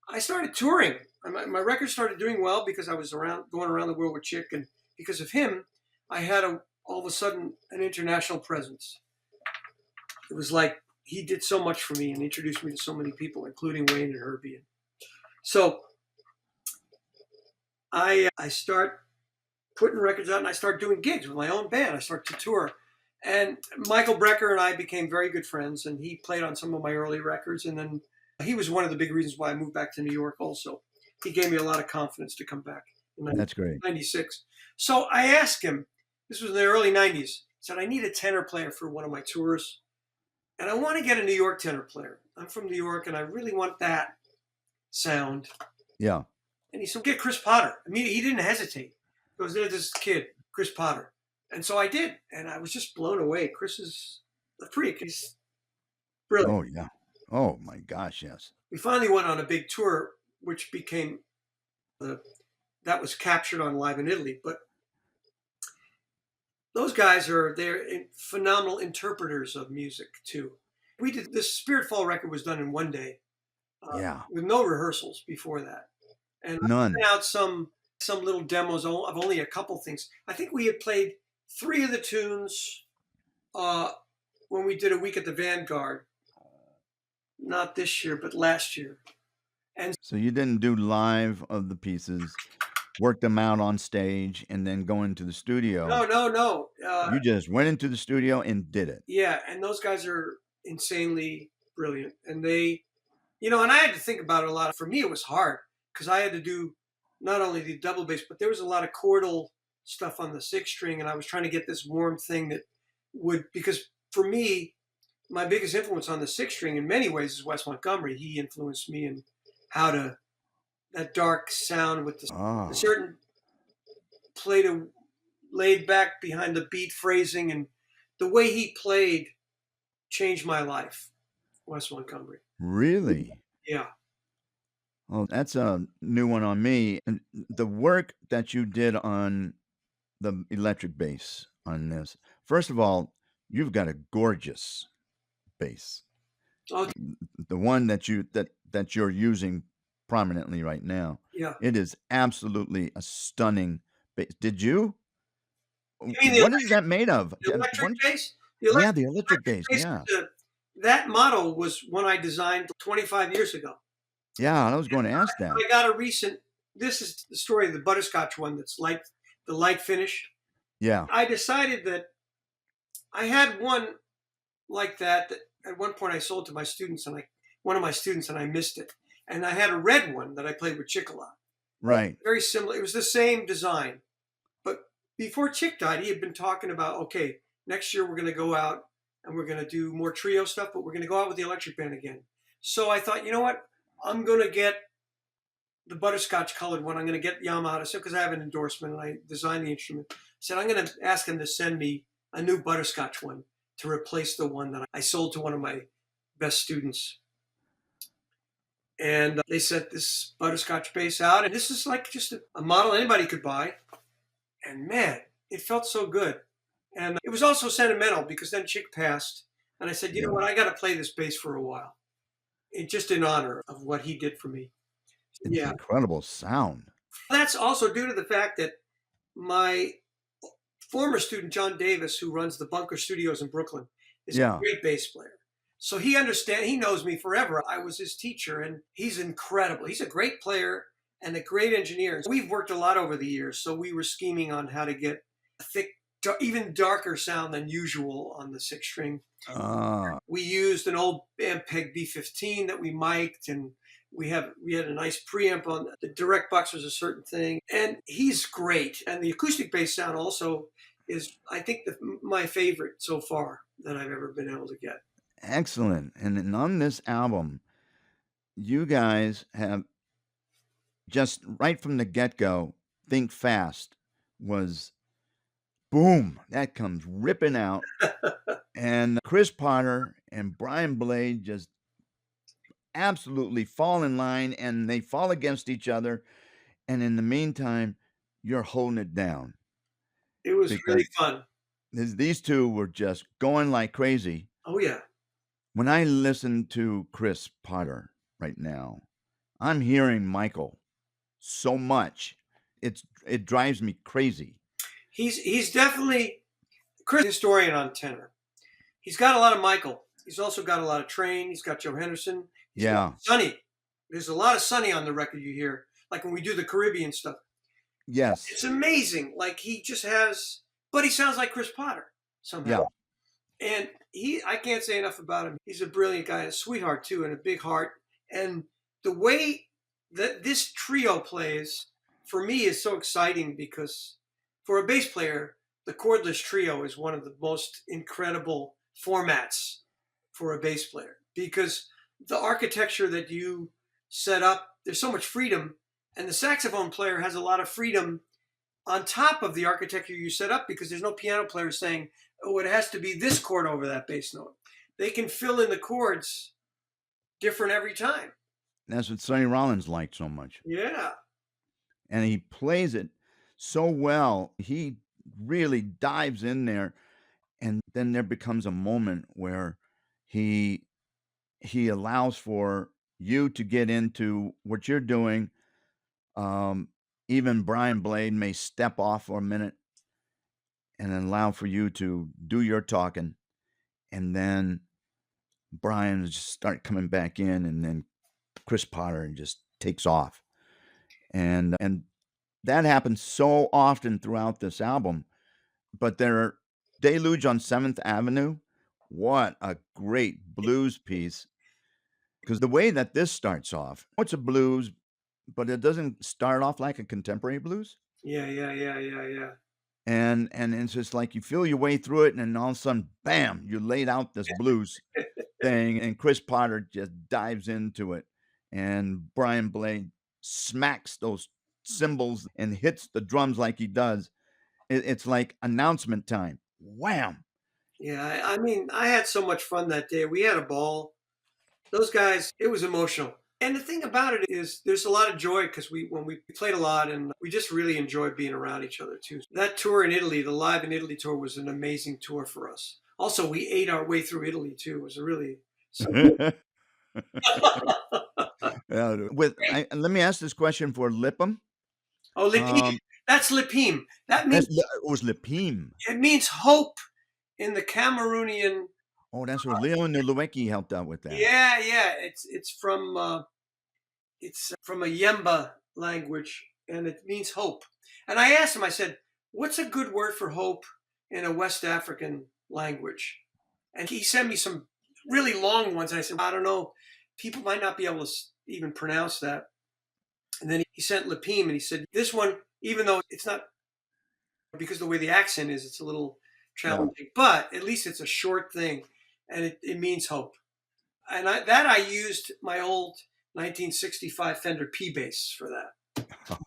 Speaker 2: I started touring. My record started doing well because I was going around the world with Chick, and because of him, I had all of a sudden an international presence. It was like he did so much for me and introduced me to so many people, including Wayne and Herbie. So I start putting records out and I start doing gigs with my own band. I start to tour. And Michael Brecker and I became very good friends, and he played on some of my early records. And then he was one of the big reasons why I moved back to New York also. He gave me a lot of confidence to come back in
Speaker 1: That's great.
Speaker 2: 96. So I asked him, this was in the early 90s, I said, I need a tenor player for one of my tours. And I want to get a New York tenor player. I'm from New York, and I really want that sound.
Speaker 1: Yeah.
Speaker 2: And he said, get Chris Potter. I mean, he didn't hesitate. He goes, there's this kid, Chris Potter. And so I did. And I was just blown away. Chris is a freak. He's brilliant.
Speaker 1: Oh, yeah. Oh, my gosh, yes.
Speaker 2: We finally went on a big tour, which became that was captured on Live in Italy. But those guys they're phenomenal interpreters of music too. We did this Spiritfall record was done in one day, with no rehearsals before that, and
Speaker 1: None.
Speaker 2: I put out some little demos of only a couple things. I think we had played 3 of the tunes when we did a week at the Vanguard. Not this year, but last year. And
Speaker 1: so you didn't do live of the pieces, work them out on stage, and then go into the studio.
Speaker 2: No.
Speaker 1: You just went into the studio and did it.
Speaker 2: Yeah, and those guys are insanely brilliant. And they, and I had to think about it a lot. For me, it was hard because I had to do not only the double bass, but there was a lot of chordal stuff on the 6 string, and I was trying to get this warm thing that because for me, my biggest influence on the 6 string in many ways is Wes Montgomery. He influenced me in that dark sound with the certain laid back behind the beat phrasing, and the way he played changed my life. Wes Montgomery.
Speaker 1: Really?
Speaker 2: Yeah.
Speaker 1: Oh, that's a new one on me. And the work that you did on the electric bass on this, first of all, you've got a gorgeous bass.
Speaker 2: Oh.
Speaker 1: The one that you're using prominently right now.
Speaker 2: Yeah.
Speaker 1: It is absolutely a stunning bass. Did you?
Speaker 2: mean
Speaker 1: What is that made of?
Speaker 2: The electric bass?
Speaker 1: The electric bass. Yeah.
Speaker 2: That model was one I designed 25 years ago.
Speaker 1: Yeah, I was going to ask that.
Speaker 2: I got this is the story of the butterscotch one that's the light finish.
Speaker 1: Yeah.
Speaker 2: I decided that I had one like that at one point I sold to my students, and one of my students, and I missed it. And I had a red one that I played with Chick a lot.
Speaker 1: Right.
Speaker 2: Very similar. It was the same design. But before Chick died, he had been talking about, okay, next year we're going to go out and we're going to do more trio stuff, but we're going to go out with the electric band again. So I thought, you know what? I'm going to get the butterscotch colored one. I'm going to get Yamaha to, because I have an endorsement and I designed the instrument. I said, I'm going to ask them to send me a new butterscotch one to replace the one that I sold to one of my best students. And they sent this butterscotch bass out, and this is like just a model anybody could buy. And man, it felt so good. And it was also sentimental because then Chick passed, and I said, you know what, I got to play this bass for a while. Just in honor of what he did for me.
Speaker 1: It's an incredible sound.
Speaker 2: That's also due to the fact that my former student, John Davis, who runs the Bunker Studios in Brooklyn, is a great bass player. So he knows me forever. I was his teacher, and he's incredible. He's a great player and a great engineer. We've worked a lot over the years, so we were scheming on how to get a thick, even darker sound than usual on the 6 string. We used an old Ampeg B15 that we mic'd, and we had a nice preamp on the direct box was a certain thing. And he's great. And the acoustic bass sound also is, I think, my favorite so far that I've ever been able to get.
Speaker 1: Excellent. And on this album, you guys have just right from the get go, Think Fast was boom, that comes ripping out. And Chris Potter and Brian Blade just absolutely fall in line and they fall against each other. And in the meantime, you're holding it down
Speaker 2: It was
Speaker 1: because
Speaker 2: really fun.
Speaker 1: these two were just going like crazy.
Speaker 2: Oh yeah.
Speaker 1: When I listen to Chris Potter right now, I'm hearing Michael so much. It drives me crazy.
Speaker 2: He's definitely Chris historian on tenor. He's got a lot of Michael. He's also got a lot of Train. He's got Joe Henderson. He's got
Speaker 1: Yeah.
Speaker 2: Sonny. There's a lot of Sonny on the record you hear, like when we do the Caribbean stuff.
Speaker 1: Yes.
Speaker 2: It's amazing. Like he just has, but he sounds like Chris Potter somehow.
Speaker 1: Yeah.
Speaker 2: And I can't say enough about him. He's a brilliant guy, a sweetheart too, and a big heart. And the way that this trio plays for me is so exciting because for a bass player, the chordless trio is one of the most incredible formats for a bass player because the architecture that you set up, there's so much freedom, and the saxophone player has a lot of freedom on top of the architecture you set up because there's no piano player saying, oh, it has to be this chord over that bass note. They can fill in the chords different every time.
Speaker 1: That's what Sonny Rollins liked so much.
Speaker 2: Yeah.
Speaker 1: And he plays it so well. He really dives in there. And then there becomes a moment where he allows for you to get into what you're doing. Even Brian Blade may step off for a minute and allow for you to do your talking. And then Brian just start coming back in, and then Chris Potter just takes off. And that happens so often throughout this album. But there Deluge on 7th Avenue, what a great blues piece. Because the way that this starts off, it's a blues, but it doesn't start off like a contemporary blues.
Speaker 2: Yeah.
Speaker 1: And it's just like you feel your way through it, and then all of a sudden, bam, you laid out this blues thing, and Chris Potter just dives into it, and Brian Blade smacks those cymbals and hits the drums like he does. It's like announcement time. Wham!
Speaker 2: Yeah. I mean, I had so much fun that day. We had a ball. Those guys, it was emotional. And the thing about it is there's a lot of joy because when we played a lot and we just really enjoyed being around each other too. That tour in Italy, the Live in Italy tour, was an amazing tour for us. Also, we ate our way through Italy too. It was a really
Speaker 1: Let me ask this question for Lipi'm.
Speaker 2: Oh, Lipi'm. That's Lipi'm. That means
Speaker 1: It was Lipi'm.
Speaker 2: it means hope in the Cameroonian.
Speaker 1: Oh, that's where Leo Nulueki helped out with that.
Speaker 2: Yeah. It's from a Yemba language, and it means hope. And I asked him. I said, "What's a good word for hope in a West African language?" And he sent me some really long ones. And I said, "I don't know. People might not be able to even pronounce that." And then he sent Lipi'm, and he said, "This one, even though it's not because the way the accent is, it's a little challenging, but at least it's a short thing, and it means hope." And I used my old 1965 Fender P bass for that.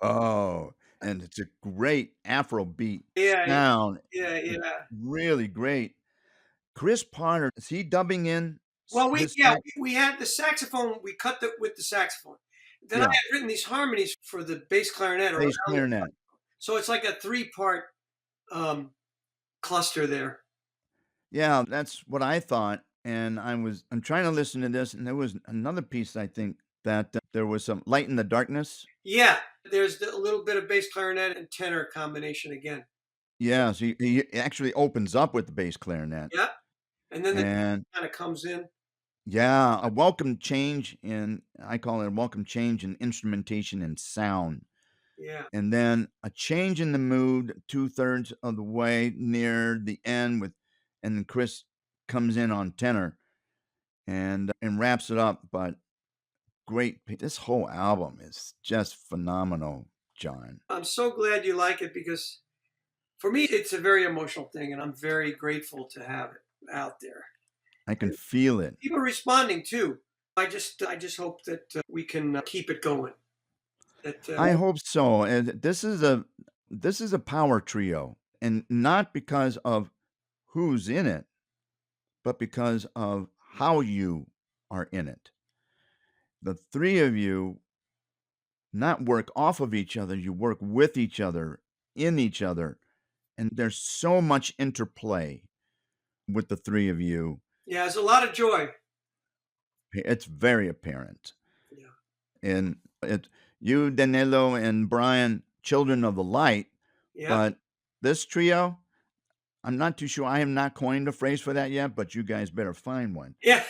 Speaker 1: Oh, and it's a great Afrobeat
Speaker 2: Yeah.
Speaker 1: sound.
Speaker 2: Yeah.
Speaker 1: Really great. Chris Potter, is he dubbing in?
Speaker 2: Well, we had the saxophone. We cut with the saxophone. Then I had written these harmonies for the bass clarinet.
Speaker 1: Bass clarinet.
Speaker 2: So it's like a 3-part cluster there.
Speaker 1: Yeah, that's what I thought. And I'm trying to listen to this, and there was another piece, I think, that there was some light in the darkness.
Speaker 2: Yeah, there's a little bit of bass clarinet and tenor combination again.
Speaker 1: Yeah, so he actually opens up with the bass clarinet.
Speaker 2: Yeah, and then the kind of comes in.
Speaker 1: Yeah, a welcome change I call it a welcome change in instrumentation and sound.
Speaker 2: Yeah.
Speaker 1: And then a change in the mood 2/3 of the way near the end and then Chris comes in on tenor and wraps it up. But great, this whole album is just phenomenal, John.
Speaker 2: I'm so glad you like it because For me, it's a very emotional thing, and I'm very grateful to have it out there.
Speaker 1: I can feel it.
Speaker 2: People are responding too. I just hope that we can keep it going. That
Speaker 1: I hope so. And this is a power trio, and not because of who's in it, but because of how you are in it. The three of you not work off of each other, you work with each other, in each other, and there's so much interplay with the three of you.
Speaker 2: yeah, it's a lot of joy.
Speaker 1: It's very apparent.
Speaker 2: Yeah.
Speaker 1: And you, Danilo, and Brian, children of the light,
Speaker 2: Yeah.
Speaker 1: but this trio, I'm not too sure. I have not coined a phrase for that yet, but you guys better find one.
Speaker 2: Yeah.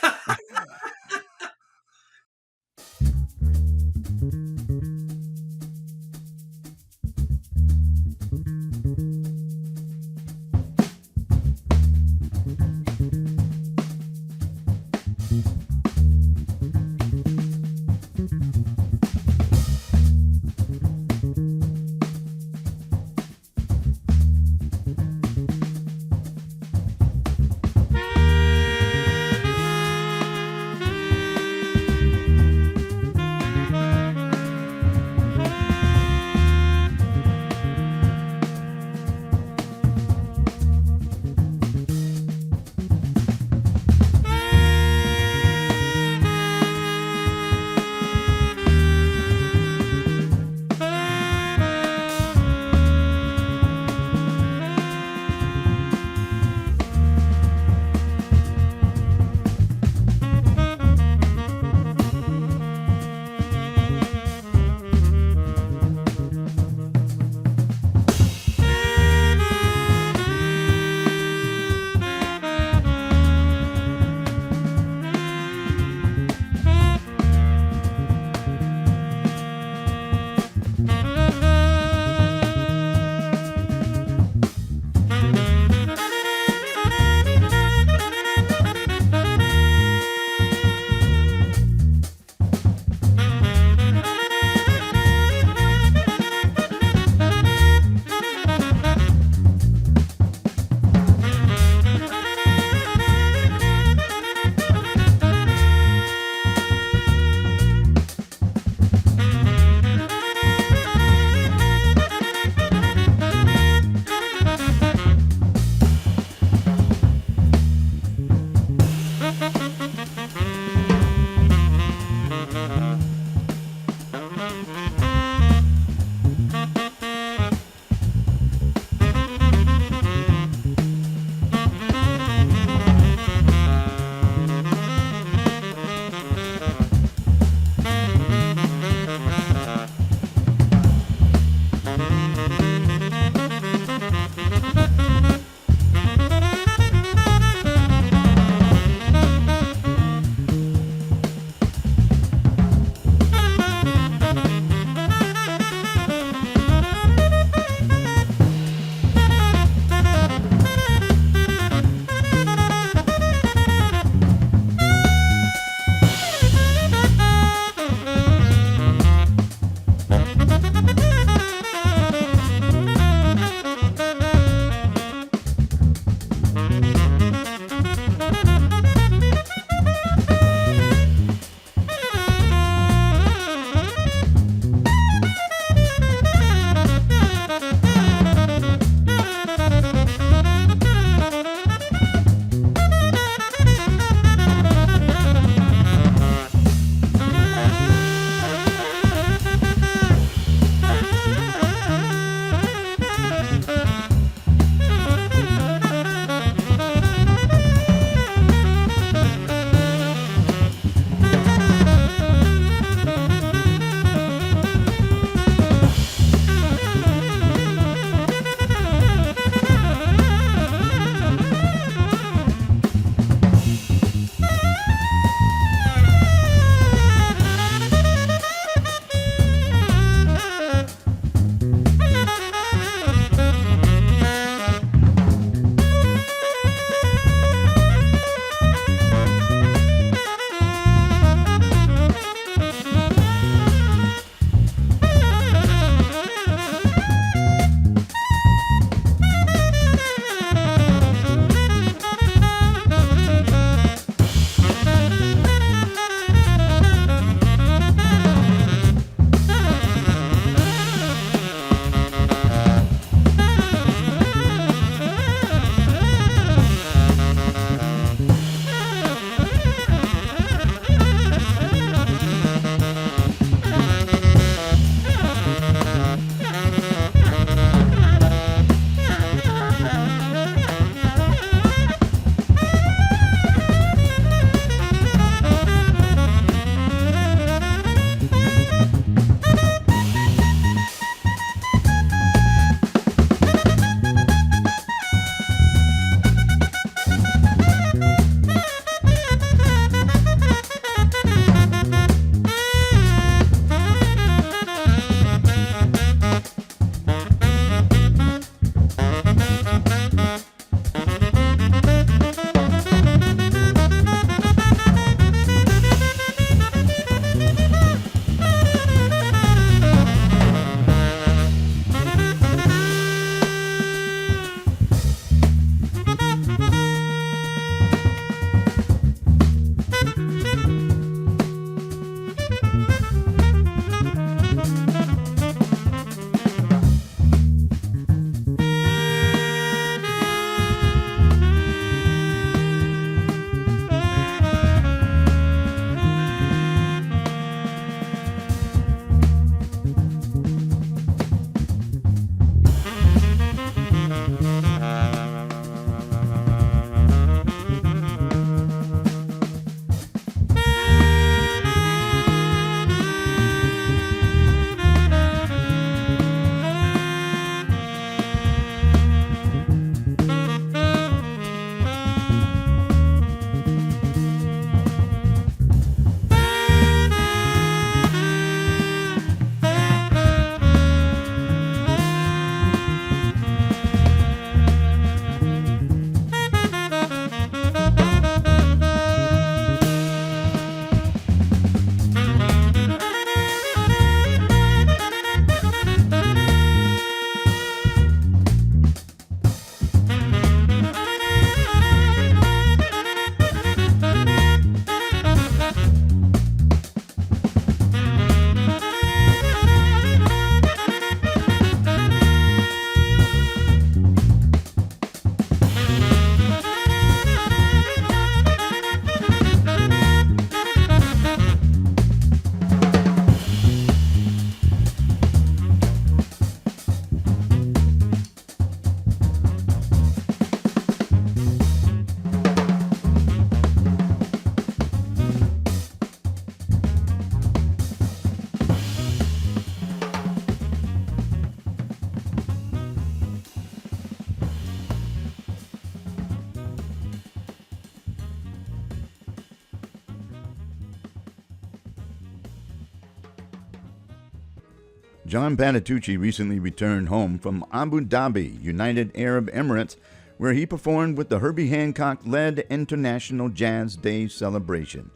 Speaker 1: John Patitucci recently returned home from Abu Dhabi, United Arab Emirates, where he performed with the Herbie Hancock-led International Jazz Day celebration.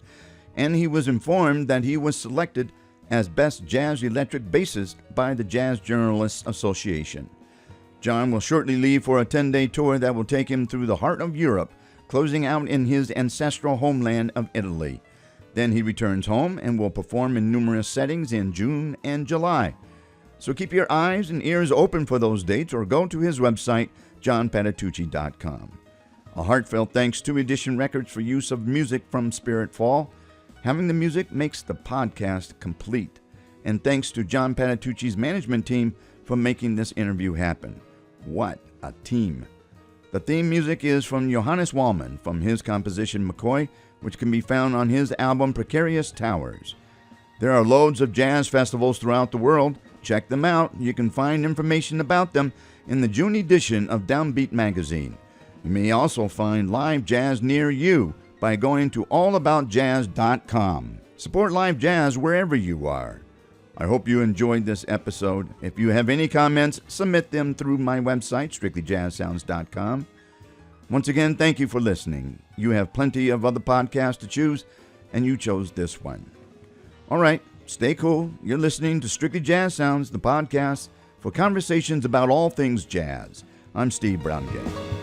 Speaker 1: And he was informed that he was selected as Best Jazz Electric Bassist by the Jazz Journalists Association. John will shortly leave for a 10-day tour that will take him through the heart of Europe, closing out in his ancestral homeland of Italy. Then he returns home and will perform in numerous settings in June and July. So keep your eyes and ears open for those dates or go to his website, johnpatitucci.com. A heartfelt thanks to Edition Records for use of music from Spirit Fall. Having the music makes the podcast complete. And thanks to John Patitucci's management team for making this interview happen. What a team. The theme music is from Johannes Wallman from his composition McCoy, which can be found on his album Precarious Towers. There are loads of jazz festivals throughout the world. Check them out. You can find information about them in the June edition of Downbeat magazine. You may also find live jazz near you by going to allaboutjazz.com. Support live jazz wherever you are. I hope you enjoyed this episode. If you have any comments, submit them through my website, strictlyjazzsounds.com. Once again, thank you for listening. You have plenty of other podcasts to choose, and you chose this one. All right, stay cool. You're listening to Strictly Jazz Sounds, the podcast for conversations about all things jazz. I'm Steve Brown again.